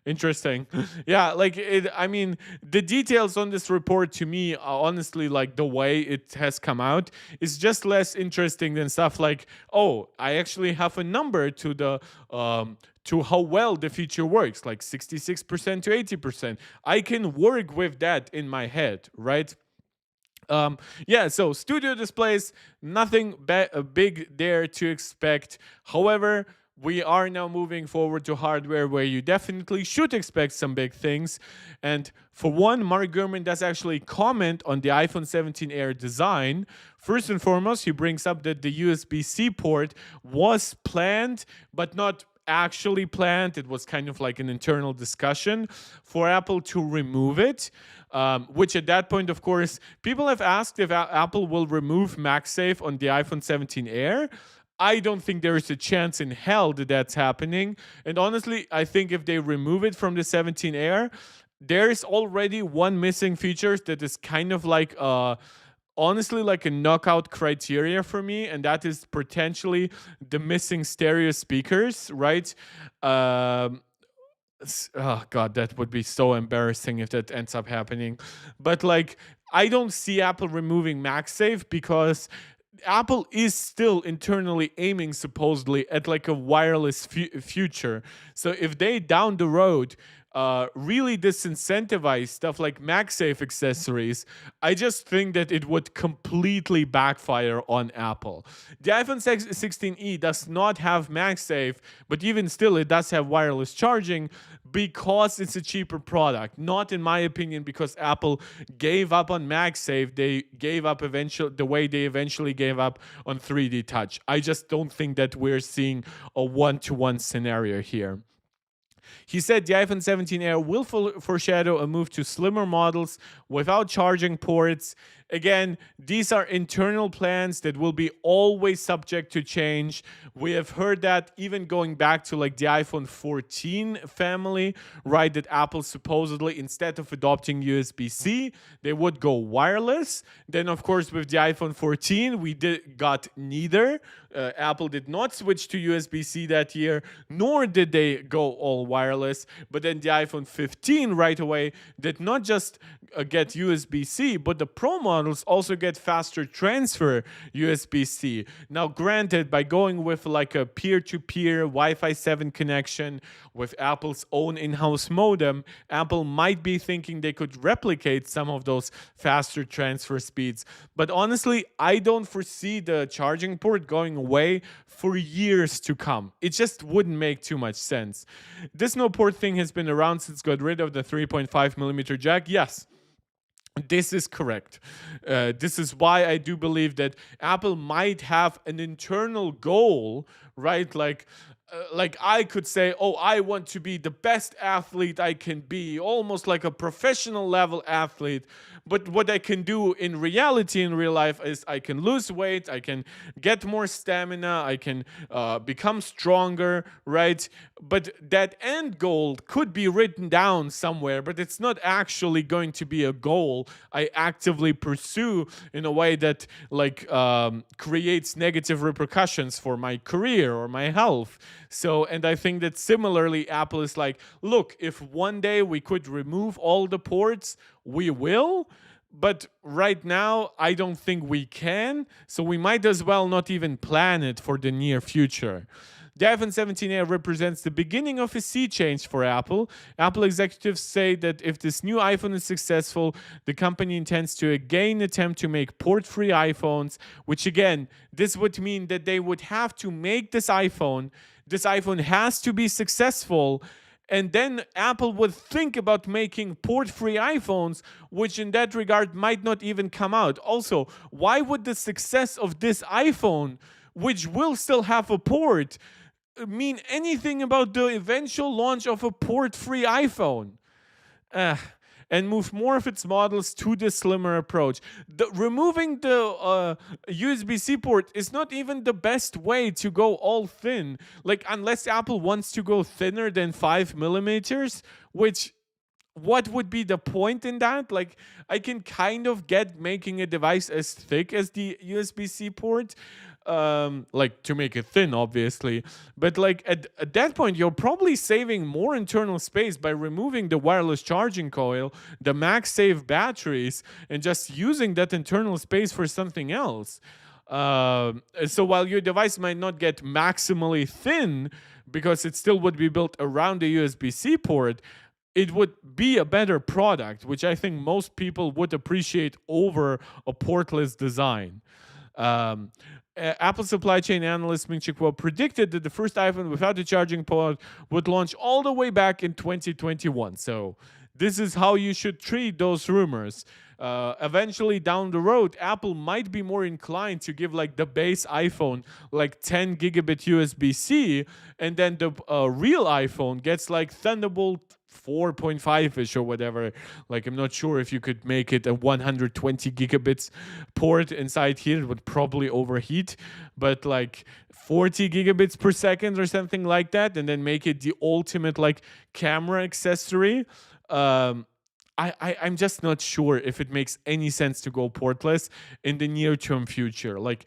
A: interesting. Yeah, like it, I mean, the details on this report to me are honestly, like, the way it has come out is just less interesting than stuff like, oh, I actually have a number to the to how well the feature works, like 66% to 80%. I can work with that in my head, right? Yeah, so studio displays, nothing big there to expect. However, we are now moving forward to hardware where you definitely should expect some big things. And for one, Mark Gurman does actually comment on the iPhone 17 Air design. First and foremost, he brings up that the USB-C port was planned, but not actually planned. It was kind of like an internal discussion for Apple to remove it. Which at that point, of course, people have asked if Apple will remove MagSafe on the iPhone 17 Air. I don't think there is a chance in hell that that's happening. And honestly, I think if they remove it from the 17 Air, there's already one missing feature that is kind of like honestly like a knockout criteria for me, and that is potentially the missing stereo speakers, right? Oh god, that would be so embarrassing if that ends up happening. But like, I don't see Apple removing MagSafe because Apple is still internally aiming supposedly at like a wireless future. So if they down the road really disincentivize stuff like MagSafe accessories, I just think that it would completely backfire on Apple. The iPhone 16e does not have MagSafe, but even still, it does have wireless charging because it's a cheaper product. Not, in my opinion, because Apple gave up on MagSafe. They gave up the way they eventually gave up on 3D Touch. I just don't think that we're seeing a one-to-one scenario here. He said the iPhone 17 Air will foreshadow a move to slimmer models without charging ports. Again, these are internal plans that will be always subject to change. We have heard that even going back to like the iPhone 14 family, right? That Apple supposedly, instead of adopting USB-C, they would go wireless. Then, of course, with the iPhone 14, we got neither. Apple did not switch to USB-C that year, nor did they go all wireless. But then the iPhone 15 right away did not just get USB-C, but the Pro models also get faster transfer USB-C. Now, granted, by going with like a peer-to-peer Wi-Fi 7 connection with Apple's own in-house modem, Apple might be thinking they could replicate some of those faster transfer speeds. But honestly, I don't foresee the charging port going away for years to come. It just wouldn't make too much sense. This no port thing has been around since got rid of the 3.5mm jack. Yes, this is correct. This is why I do believe that Apple might have an internal goal, right? Like I could say, oh, I want to be the best athlete I can be, almost like a professional level athlete. But what I can do in reality, in real life, is I can lose weight, I can get more stamina, I can become stronger, right? But that end goal could be written down somewhere, but it's not actually going to be a goal I actively pursue in a way that like creates negative repercussions for my career or my health. So, and I think that similarly, Apple is like, look, if one day we could remove all the ports, we will. But right now, I don't think we can. So we might as well not even plan it for the near future. The iPhone 17 Air represents the beginning of a sea change for Apple. Apple executives say that if this new iPhone is successful, the company intends to again attempt to make port-free iPhones, which again, this would mean that they would have to make this iPhone. This iPhone has to be successful, And then Apple would think about making port-free iPhones, which in that regard might not even come out. Also, why would the success of this iPhone, which will still have a port, mean anything about the eventual launch of a port-free iPhone? Uh, and move more of its models to the slimmer approach. Removing the USB-C port is not even the best way to go all thin. Like, unless Apple wants to go thinner than 5 millimeters, which what would be the point in that? Like, I can kind of get making a device as thick as the USB-C port, like to make it thin, obviously. But like at that point, you're probably saving more internal space by removing the wireless charging coil, the MagSafe batteries, and just using that internal space for something else. So while your device might not get maximally thin because it still would be built around the USB-C port, it would be a better product, which I think most people would appreciate over a portless design. Um, Apple supply chain analyst Ming-Chi Kuo predicted that the first iPhone without a charging port would launch all the way back in 2021. So this is how you should treat those rumors. Eventually down the road, Apple might be more inclined to give like the base iPhone like 10 gigabit USB-C, and then the real iPhone gets like Thunderbolt 4.5-ish or whatever. Like, I'm not sure if you could make it a 120 gigabits port inside here. It would probably overheat, but like 40 gigabits per second or something like that, and then make it the ultimate like camera accessory. I'm just not sure if it makes any sense to go portless in the near term future. Like,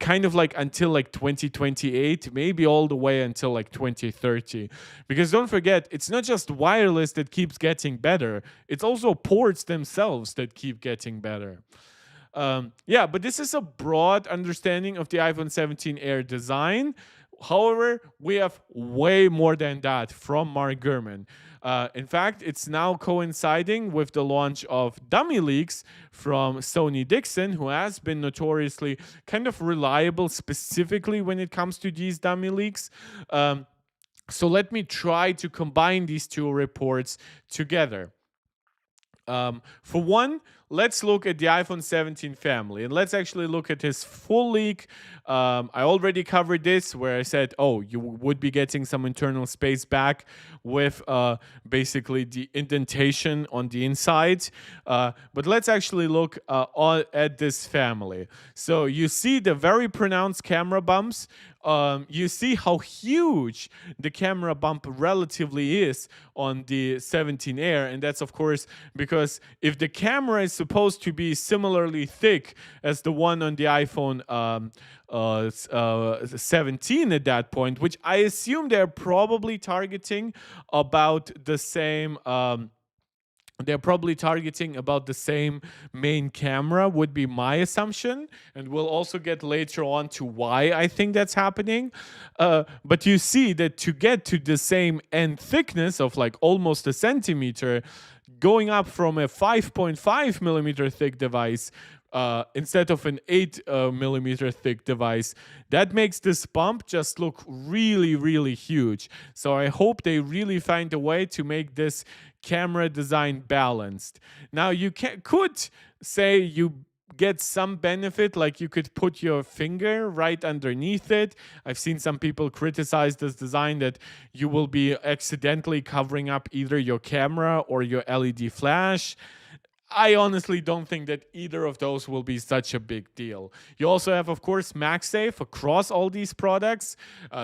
A: kind of like until like 2028, maybe all the way until like 2030. Because don't forget, it's not just wireless that keeps getting better, it's also ports themselves that keep getting better. Yeah, but this is a broad understanding of the iPhone 17 Air design. However, we have way more than that from Mark Gurman. In fact, it's now coinciding with the launch of dummy leaks from Sony Dixon, who has been notoriously kind of reliable, specifically when it comes to these dummy leaks. So let me try to combine these two reports together. For one, let's look at the iPhone 17 family, and let's actually look at his full leak. I already covered this where I said, oh, you would be getting some internal space back with basically the indentation on the inside. But let's actually look at this family. So you see the very pronounced camera bumps. You see how huge the camera bump relatively is on the 17 Air, and that's of course because if the camera is supposed to be similarly thick as the one on the iPhone 17 at that point, which I assume they're probably targeting about the same. They're probably targeting about the same main camera, would be my assumption, and we'll also get later on to why I think that's happening. But you see that to get to the same end thickness of like almost a centimeter, going up from a 5.5 millimeter thick device instead of an 8 millimeter thick device, that makes this bump just look really, really huge. So I hope they really find a way to make this camera design balanced. Now you could say you get some benefit, like you could put your finger right underneath it. I've seen some people criticize this design that you will be accidentally covering up either your camera or your LED flash. I honestly don't think that either of those will be such a big deal. You also have, of course, MagSafe across all these products.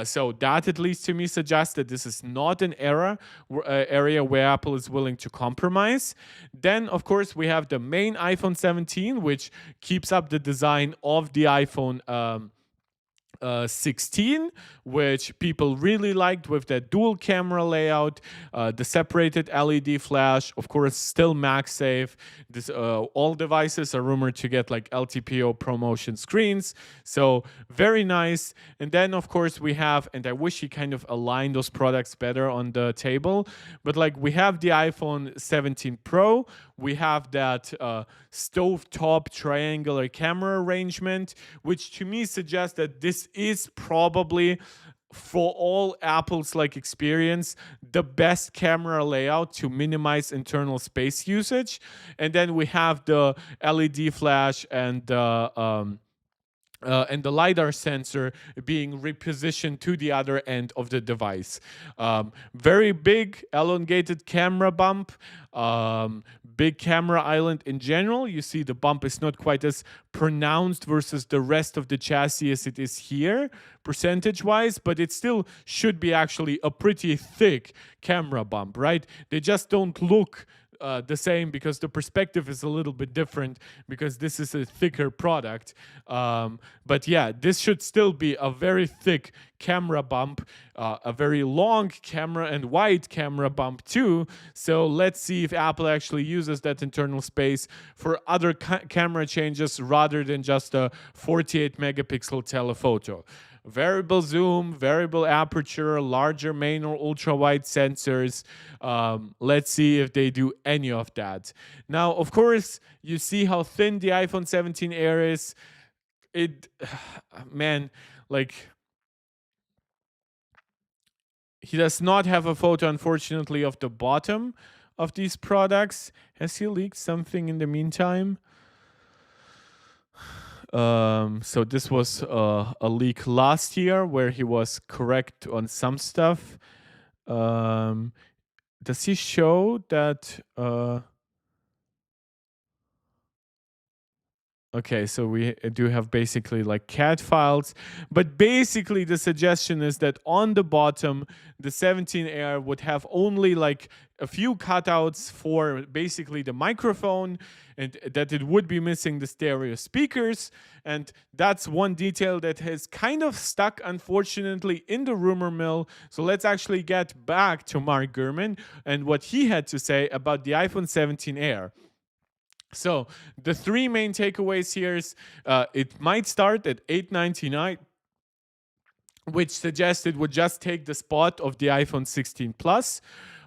A: So that, at least to me, suggests that this is not an area where Apple is willing to compromise. Then, of course, we have the main iPhone 17, which keeps up the design of the iPhone 16, which people really liked with that dual camera layout, the separated LED flash, of course, still MagSafe. This all devices are rumored to get like LTPO promotion screens, so very nice. And then, of course, we have, and I wish he kind of aligned those products better on the table, but like we have the iPhone 17 Pro, we have that stovetop triangular camera arrangement, which to me suggests that this is probably for all Apple's like experience, the best camera layout to minimize internal space usage. And then we have the LED flash and the LiDAR sensor being repositioned to the other end of the device. Very big, elongated camera bump, big camera island in general. You see the bump is not quite as pronounced versus the rest of the chassis as it is here, percentage-wise, but it still should be actually a pretty thick camera bump, right? They just don't look the same because the perspective is a little bit different because this is a thicker product. But yeah, this should still be a very thick camera bump, a very long camera and wide camera bump too. So let's see if Apple actually uses that internal space for other camera changes rather than just a 48 megapixel telephoto. Variable zoom, variable aperture, larger main or ultra wide sensors. Let's see if they do any of that. Now, of course, you see how thin the iPhone 17 Air is. Man, like, he does not have a photo, unfortunately, of the bottom of these products. Has he leaked something in the meantime? So this was a leak last year where he was correct on some stuff. Does he show that? Okay, so we do have basically like CAD files, but basically the suggestion is that on the bottom, the 17 Air would have only like a few cutouts for basically the microphone, and that it would be missing the stereo speakers. And that's one detail that has kind of stuck, unfortunately, in the rumor mill. So let's actually get back to Mark Gurman and what he had to say about the iPhone 17 Air. So the three main takeaways here is it might start at $899, which suggests it would just take the spot of the iPhone 16 Plus,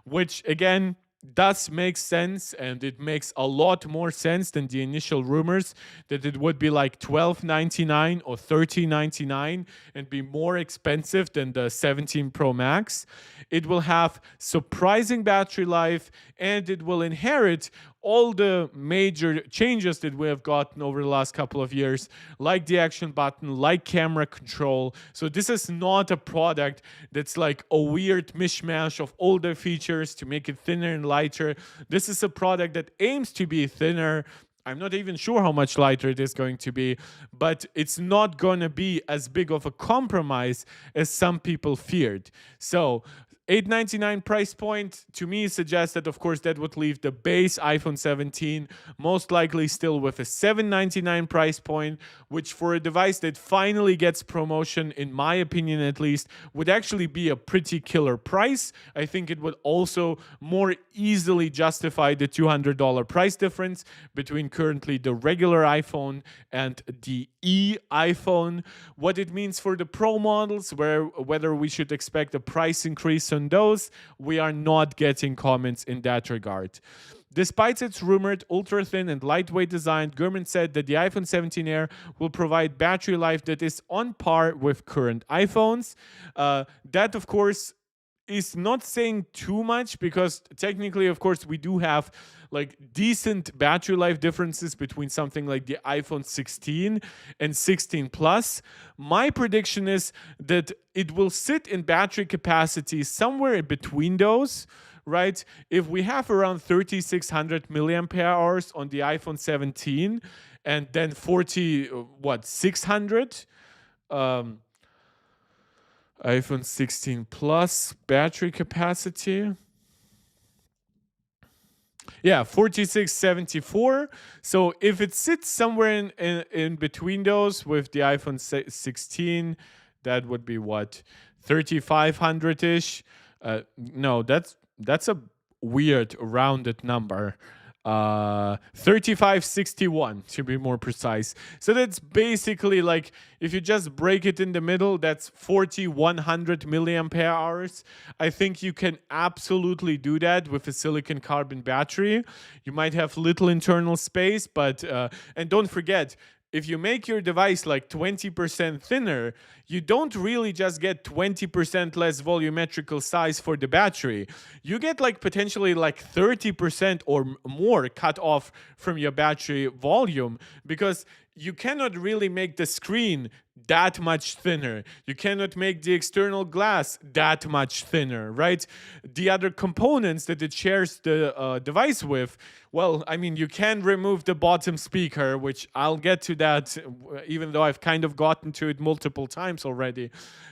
A: which again does make sense, and it makes a lot more sense than the initial rumors that it would be like $1299 or $1399 and be more expensive than the 17 Pro Max. It will have surprising battery life, and it will inherit all the major changes that we have gotten over the last couple of years, like the action button, like camera control. So this is not a product that's like a weird mishmash of older features to make it thinner and lighter. This is a product that aims to be thinner. I'm not even sure how much lighter it is going to be, but it's not going to be as big of a compromise as some people feared. So $899 price point to me suggests that, of course, that would leave the base iPhone 17 most likely still with a $799 price point, which for a device that finally gets promotion, in my opinion at least, would actually be a pretty killer price. I think it would also more easily justify the $200 price difference between currently the regular iPhone and the iPhone. What it means for the Pro models, whether we should expect a price increase on those, we are not getting comments in that regard. Despite its rumored ultra-thin and lightweight design, Gurman said that the iPhone 17 Air will provide battery life that is on par with current iPhones. That, of course, is not saying too much because technically, of course, we do have like decent battery life differences between something like the iPhone 16 and 16 Plus. My prediction is that it will sit in battery capacity somewhere in between those, right? If we have around 3,600 milliampere hours on the iPhone 17 and then 600, iPhone 16 Plus battery capacity. Yeah, 4674. So if it sits somewhere in between those with the iPhone 16, that would be what? 3500-ish? No, that's a weird rounded number. 3561 to be more precise. So that's basically like, if you just break it in the middle, that's 4100 milliampere hours. I think you can absolutely do that with a silicon carbon battery. You might have little internal space, but and don't forget, if you make your device like 20% thinner, you don't really just get 20% less volumetrical size for the battery. You get like potentially like 30% or more cut off from your battery volume, because you cannot really make the screen that much thinner. You cannot make the external glass that much thinner, right? The other components that it shares the device with, well, I mean, you can remove the bottom speaker, which I'll get to that, even though I've kind of gotten to it multiple times already.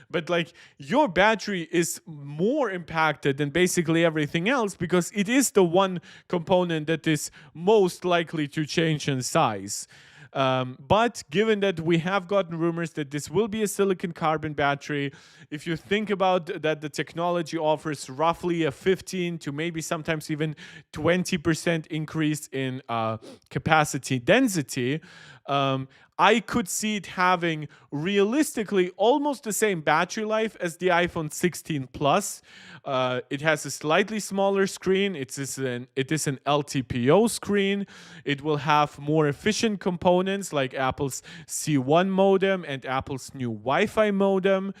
A: But like, your battery is more impacted than basically everything else, because it is the one component that is most likely to change in size. But given that we have gotten rumors that this will be a silicon carbon battery, if you think about that, the technology offers roughly a 15 to maybe sometimes even 20% increase in capacity density. I could see it having realistically almost the same battery life as the iPhone 16 Plus. It has a slightly smaller screen. It is an LTPO screen. It will have more efficient components like Apple's C1 modem and Apple's new Wi-Fi modem.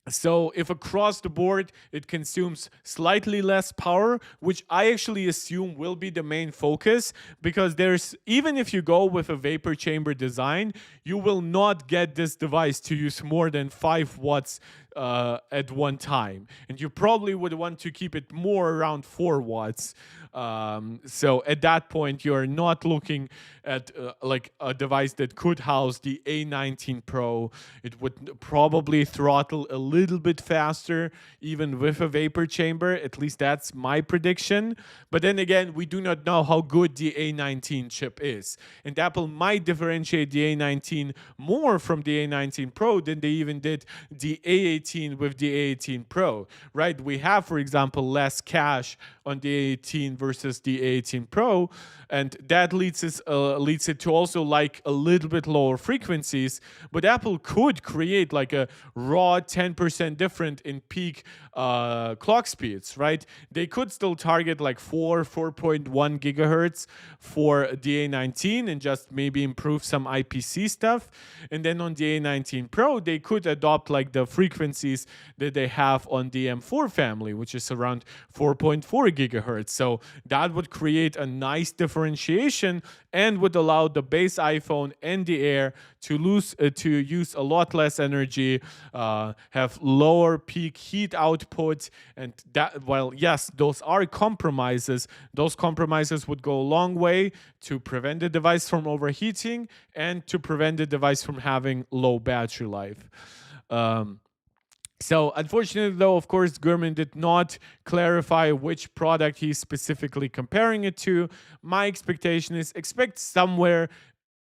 A: So if across the board it consumes slightly less power, which I actually assume will be the main focus, because there's, even if you go with a vapor chamber design, you will not get this device to use more than 5 watts at one time, and you probably would want to keep it more around 4 watts. So at that point, you're not looking at like a device that could house the A19 Pro. It would probably throttle a little bit faster, even with a vapor chamber. At least that's my prediction. But then again, we do not know how good the A19 chip is, and Apple might differentiate the A19 more from the A19 Pro than they even did the A18 with the A18 Pro, right? We have, for example, less cache on the A18 versus the A18 Pro, and that leads it to also like a little bit lower frequencies. But Apple could create like a raw 10% different in peak clock speeds, right? They could still target like 4.1 gigahertz for the A19 and just maybe improve some IPC stuff. And then on the A19 Pro, they could adopt like the frequencies that they have on the M4 family, which is around 4.4 gigahertz. So that would create a nice differentiation and would allow the base iPhone and the Air to use a lot less energy, have lower peak heat output, and that, while yes, those are compromises, those compromises would go a long way to prevent the device from overheating and to prevent the device from having low battery life. So unfortunately, though, of course, Gurman did not clarify which product he's specifically comparing it to. My expectation is expect somewhere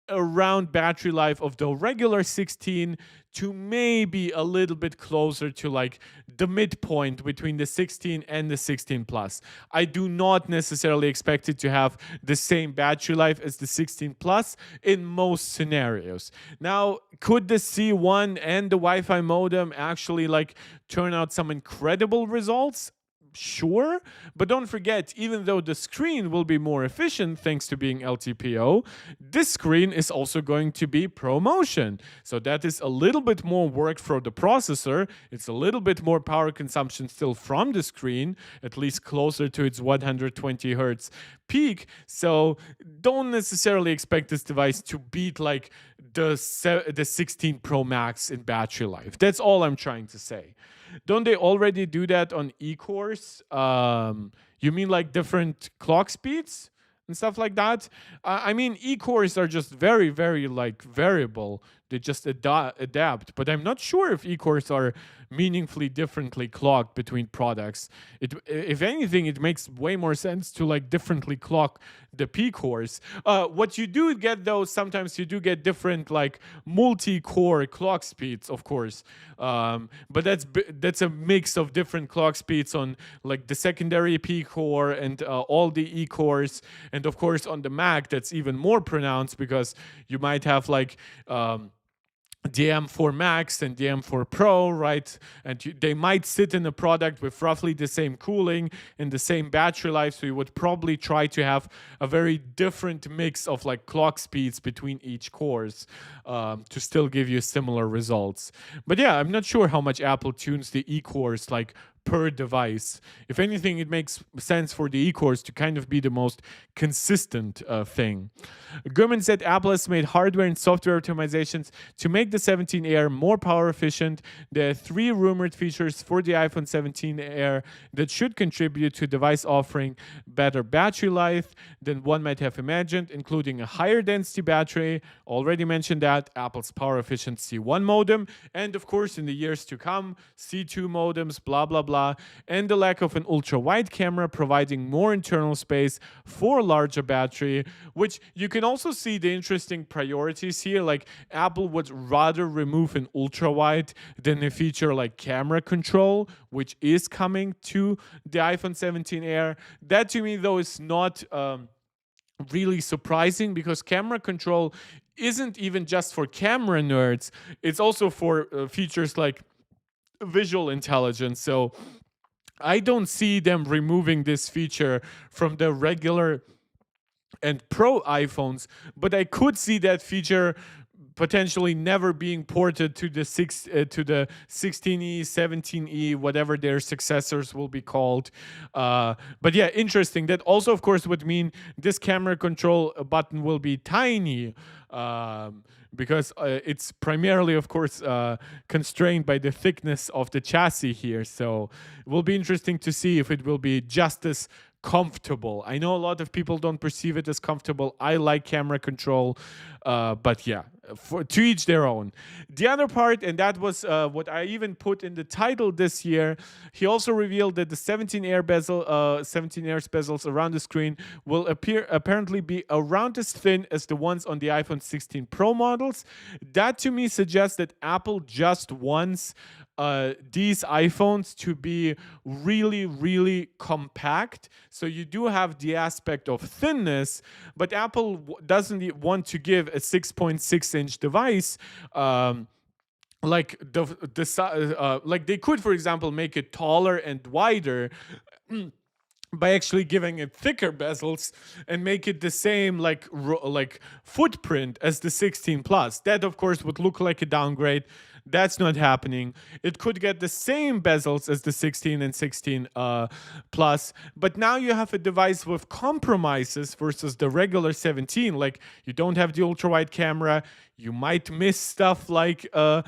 A: around battery life of the regular 16 to maybe a little bit closer to like the midpoint between the 16 and the 16 Plus. I do not necessarily expect it to have the same battery life as the 16 Plus in most scenarios. Now, could the C1 and the Wi-Fi modem actually like turn out some incredible results? Sure, but don't forget, even though the screen will be more efficient thanks to being LTPO, this screen is also going to be ProMotion. So that is a little bit more work for the processor. It's a little bit more power consumption still from the screen, at least closer to its 120 hertz peak. So don't necessarily expect this device to beat like the 16 Pro Max in battery life. That's all I'm trying to say. Don't they already do that on eCores? You mean like different clock speeds and stuff like that? I mean, eCores are just very, very like variable. They just adapt. But I'm not sure if eCores are meaningfully differently clocked between products. If anything, it makes way more sense to like differently clock the P cores. What you do get though, sometimes you do get different like multi-core clock speeds, of course. But that's a mix of different clock speeds on like the secondary P core and all the E cores, and of course on the Mac that's even more pronounced because you might have like the M4 Max and the M4 Pro, right? And they might sit in a product with roughly the same cooling and the same battery life. So you would probably try to have a very different mix of like clock speeds between each cores to still give you similar results. But yeah, I'm not sure how much Apple tunes the e-cores like per device. If anything, it makes sense for the e-cores to kind of be the most consistent thing. Gurman said Apple has made hardware and software optimizations to make the 17 Air more power efficient. There are 3 rumored features for the iPhone 17 Air that should contribute to device offering better battery life than one might have imagined, including a higher density battery, already mentioned that, Apple's power efficient C1 modem, and of course in the years to come, C2 modems, blah blah blah, and the lack of an ultra wide camera providing more internal space for a larger battery, which you can also see the interesting priorities here. Like Apple would rather remove an ultra wide than a feature like camera control, which is coming to the iPhone 17 Air. That to me though is not really surprising, because camera control isn't even just for camera nerds, it's also for features like visual intelligence. So I don't see them removing this feature from the regular and Pro iPhones, but I could see that feature potentially never being ported to the 16e, 17e, whatever their successors will be called. But yeah, interesting. That also, of course, would mean this camera control button will be tiny. Because it's primarily, of course, constrained by the thickness of the chassis here. So it will be interesting to see if it will be just as comfortable. I know a lot of people don't perceive it as comfortable. I like camera control, but yeah, to each their own. The other part, and that was what I even put in the title this year, he also revealed that the 17 Air bezel, 17 Air's bezels around the screen will apparently be around as thin as the ones on the iPhone 16 Pro models. That to me suggests that Apple just wants these iPhones to be really, really compact. So you do have the aspect of thinness, but Apple doesn't want to give a 6.6-inch device. Like like they could, for example, make it taller and wider by actually giving it thicker bezels and make it the same like footprint as the 16 plus. That of course would look like a downgrade. That's not happening. It could get the same bezels as the 16 and 16 plus, but now you have a device with compromises versus the regular 17. Like you don't have the ultra wide camera. You might miss stuff like the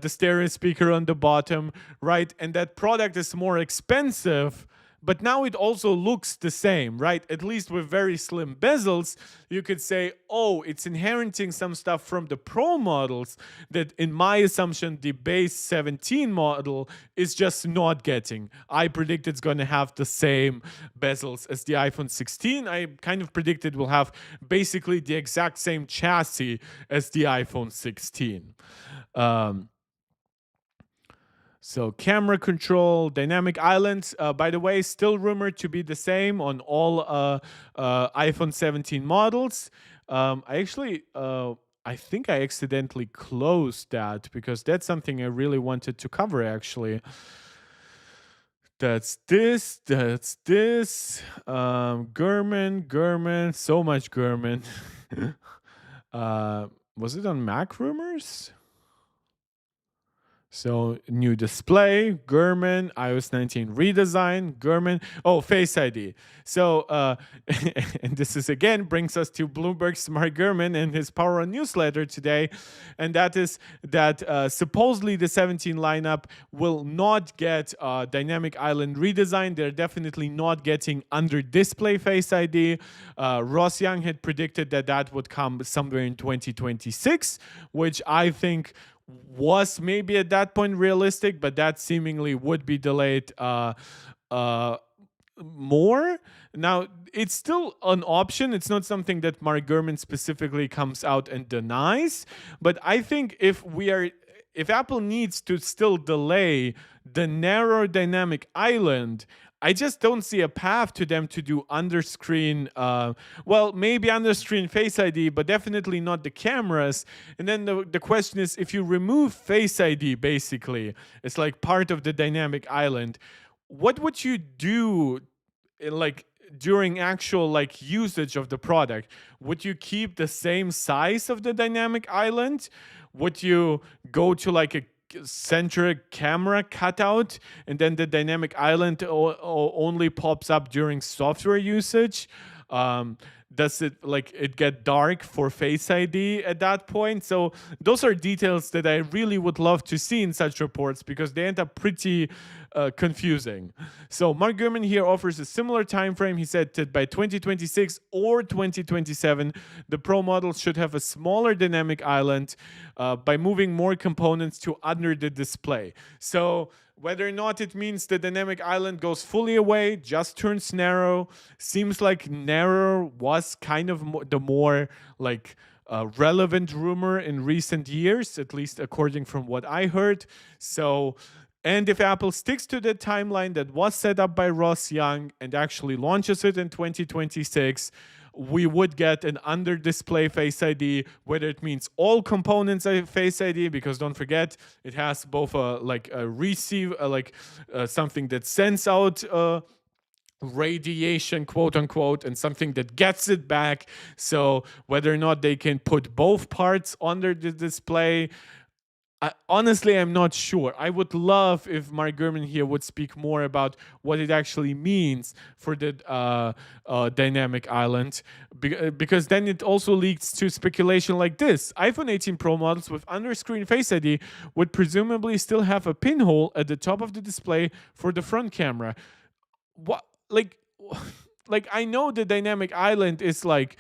A: stereo speaker on the bottom, right? And that product is more expensive. But now it also looks the same, right? At least with very slim bezels, you could say, oh, it's inheriting some stuff from the Pro models that, in my assumption, the base 17 model is just not getting. I predict it's going to have the same bezels as the iPhone 16. I kind of predict it will have basically the exact same chassis as the iPhone 16. So camera control, dynamic islands, by the way, still rumored to be the same on all iPhone 17 models. I think I accidentally closed that because that's something I really wanted to cover actually. That's this. Gurman, so much Gurman. Was it on Mac rumors? So new display, Gurman, iOS 19 redesign, Gurman. Oh, Face ID. So, and this is again brings us to Bloomberg's Smart Gurman and his Power On newsletter today, and that is that supposedly the 17 lineup will not get dynamic island redesign. They're definitely not getting under display Face ID. Ross Young had predicted that that would come somewhere in 2026, which I think was maybe at that point realistic, but that seemingly would be delayed more. Now, it's still an option. It's not something that Mark Gurman specifically comes out and denies, but I think if Apple needs to still delay the narrow dynamic island, I just don't see a path to them to do underscreen. Well, maybe underscreen Face ID, but definitely not the cameras. And then the question is, if you remove Face ID, basically, it's like part of the dynamic island. What would you do, like during actual like usage of the product? Would you keep the same size of the dynamic island? Would you go to like a centric camera cutout and then the dynamic island only pops up during software usage? um, does it like it get dark for Face ID at that point? So those are details that I really would love to see in such reports, because they end up pretty confusing. So Mark Gurman here offers a similar time frame. He said that by 2026 or 2027, the Pro models should have a smaller dynamic island by moving more components to under the display. So whether or not it means the dynamic island goes fully away, just turns narrow, seems like narrow was kind of the more like relevant rumor in recent years, at least according from what I heard. So, and if Apple sticks to the timeline that was set up by Ross Young and actually launches it in 2026, we would get an under display Face ID, whether it means all components of Face ID, because don't forget, it has both a like a receive, something that sends out radiation, quote unquote, and something that gets it back. So whether or not they can put both parts under the display, honestly, I'm not sure. I would love if Mark Gurman here would speak more about what it actually means for the dynamic island, because then it also leads to speculation like this. iPhone 18 Pro models with underscreen Face ID would presumably still have a pinhole at the top of the display for the front camera. What, like, like I know the dynamic island is like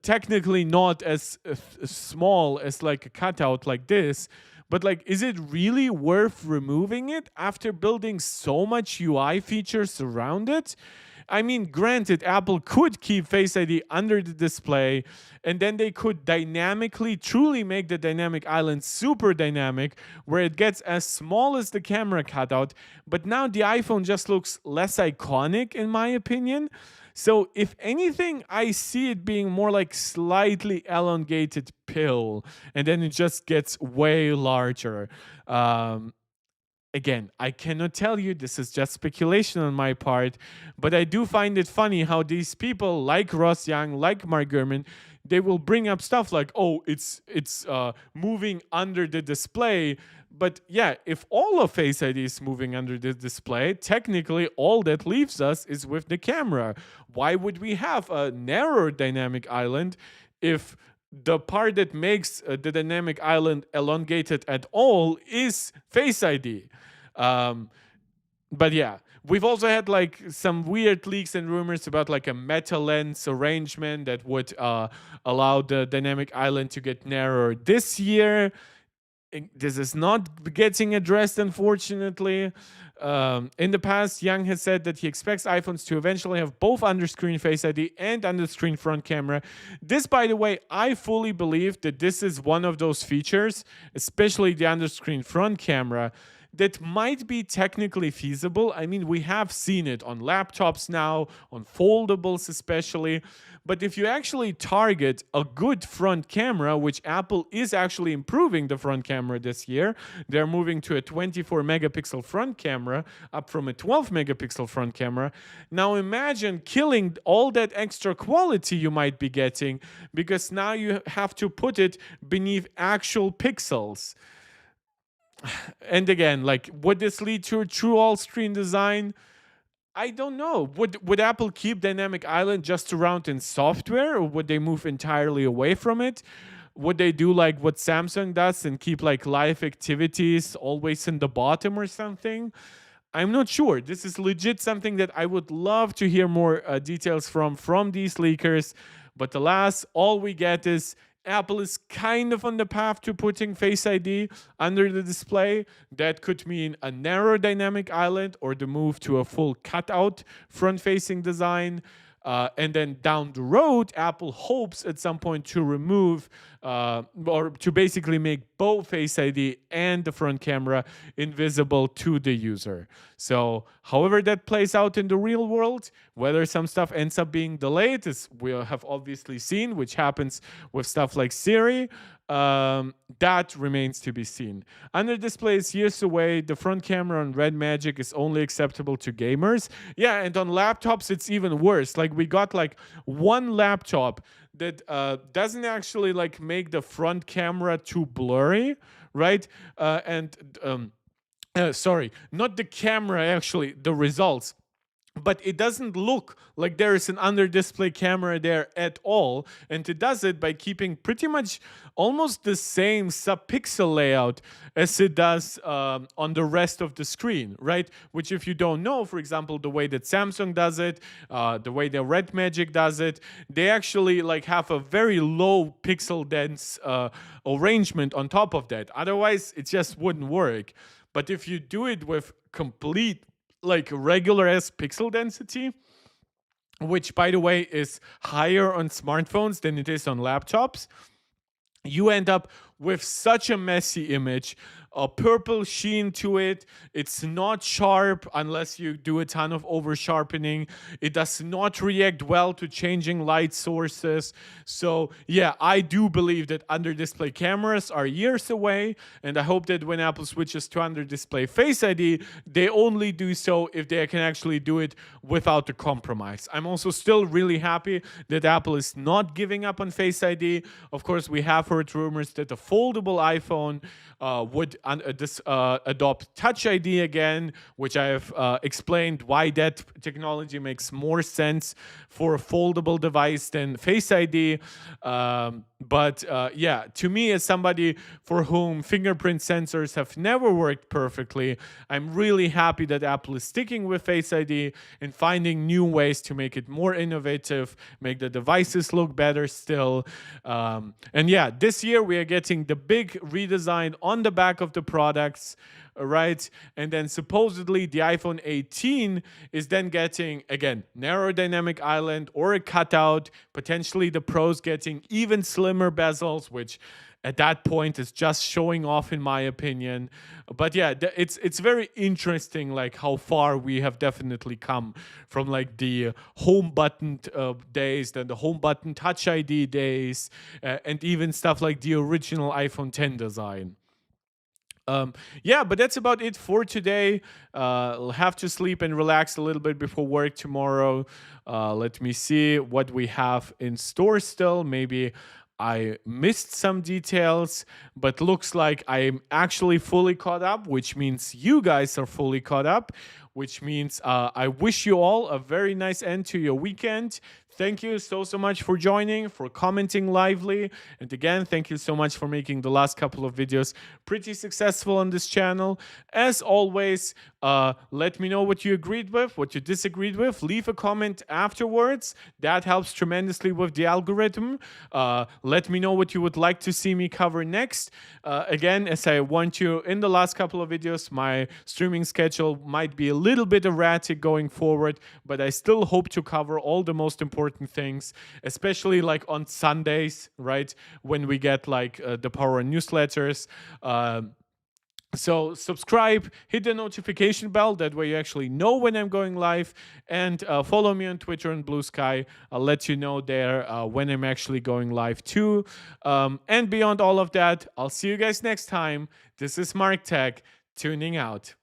A: technically not as small as like a cutout like this, but like, is it really worth removing it after building so much UI features around it? I mean, granted, Apple could keep Face ID under the display, and then they could dynamically, truly make the dynamic island super dynamic, where it gets as small as the camera cutout. But now the iPhone just looks less iconic, in my opinion. So if anything, I see it being more like slightly elongated pill, and then it just gets way larger. Again, I cannot tell you, this is just speculation on my part, but I do find it funny how these people like Ross Young, like Mark Gurman, they will bring up stuff like, oh, it's moving under the display. But yeah, if all of Face ID is moving under the display, technically all that leaves us is with the camera. Why would we have a narrow dynamic island if the part that makes the dynamic island elongated at all is Face ID? But yeah, we've also had like some weird leaks and rumors about like a meta lens arrangement that would allow the dynamic island to get narrower this year. This is not getting addressed, unfortunately. In the past, Young has said that he expects iPhones to eventually have both underscreen Face ID and underscreen front camera. This, by the way, I fully believe that this is one of those features, especially the underscreen front camera, that might be technically feasible. I mean, we have seen it on laptops now, on foldables especially. But if you actually target a good front camera, which Apple is actually improving the front camera this year, they're moving to a 24 megapixel front camera up from a 12 megapixel front camera. Now imagine killing all that extra quality you might be getting, because now you have to put it beneath actual pixels. And again, like, would this lead to a true all-screen design? I don't know. Would Apple keep Dynamic Island just around in software, or would they move entirely away from it? Would they do like what Samsung does and keep like live activities always in the bottom or something? I'm not sure. This is legit something that I would love to hear more details from these leakers. But alas, all we get is Apple is kind of on the path to putting Face ID under the display. That could mean a narrow dynamic island or the move to a full cutout front-facing design. And then down the road, Apple hopes at some point to remove or to basically make both Face ID and the front camera invisible to the user. So, however that plays out in the real world, whether some stuff ends up being delayed, as we have obviously seen, which happens with stuff like Siri, that remains to be seen. Under display is years away. The front camera on Red Magic is only acceptable to gamers. Yeah, and on laptops it's even worse. Like we got like one laptop that doesn't actually like make the front camera too blurry, right? Sorry, not the camera, actually, the results. But it doesn't look like there is an under display camera there at all. And it does it by keeping pretty much almost the same sub-pixel layout as it does on the rest of the screen, right? Which, if you don't know, for example, the way that Samsung does it, the way that Red Magic does it, they actually like have a very low pixel dense arrangement on top of that. Otherwise, it just wouldn't work. But if you do it with complete like regular as pixel density, which by the way is higher on smartphones than it is on laptops, you end up with such a messy image, a purple sheen to it. It's not sharp unless you do a ton of over sharpening. It does not react well to changing light sources. So yeah, I do believe that under display cameras are years away, and I hope that when Apple switches to under display Face ID, they only do so if they can actually do it without the compromise. I'm also still really happy that Apple is not giving up on Face ID. Of course, we have heard rumors that the foldable iPhone would adopt Touch ID again, which I have explained why that technology makes more sense for a foldable device than Face ID. But yeah, to me, as somebody for whom fingerprint sensors have never worked perfectly, I'm really happy that Apple is sticking with Face ID and finding new ways to make it more innovative, make the devices look better still. And yeah, this year we are getting the big redesign on the back of the products, right? And then supposedly the iPhone 18 is then getting, again, narrow dynamic island or a cutout, potentially the Pros getting even slimmer bezels, which at that point is just showing off in my opinion. But yeah, it's very interesting like how far we have definitely come from like the home button days, then the home button Touch ID days, and even stuff like the original iPhone 10 design. Yeah, but that's about it for today. I'll have to sleep and relax a little bit before work tomorrow. Let me see what we have in store still. Maybe I missed some details, but looks like I'm actually fully caught up, which means you guys are fully caught up, which means I wish you all a very nice end to your weekend. Thank you so much for joining, for commenting lively. And again, thank you so much for making the last couple of videos pretty successful on this channel. As always, let me know what you agreed with, what you disagreed with. Leave a comment afterwards. That helps tremendously with the algorithm. Let me know what you would like to see me cover next. Again, as I warned you in the last couple of videos, my streaming schedule might be a little bit erratic going forward, but I still hope to cover all the most important things, especially like on Sundays, right? When we get like the Power newsletters. So subscribe, hit the notification bell. That way you actually know when I'm going live. And follow me on Twitter and Blue Sky. I'll let you know there when I'm actually going live too. And beyond all of that, I'll see you guys next time. This is Mark Tech, tuning out.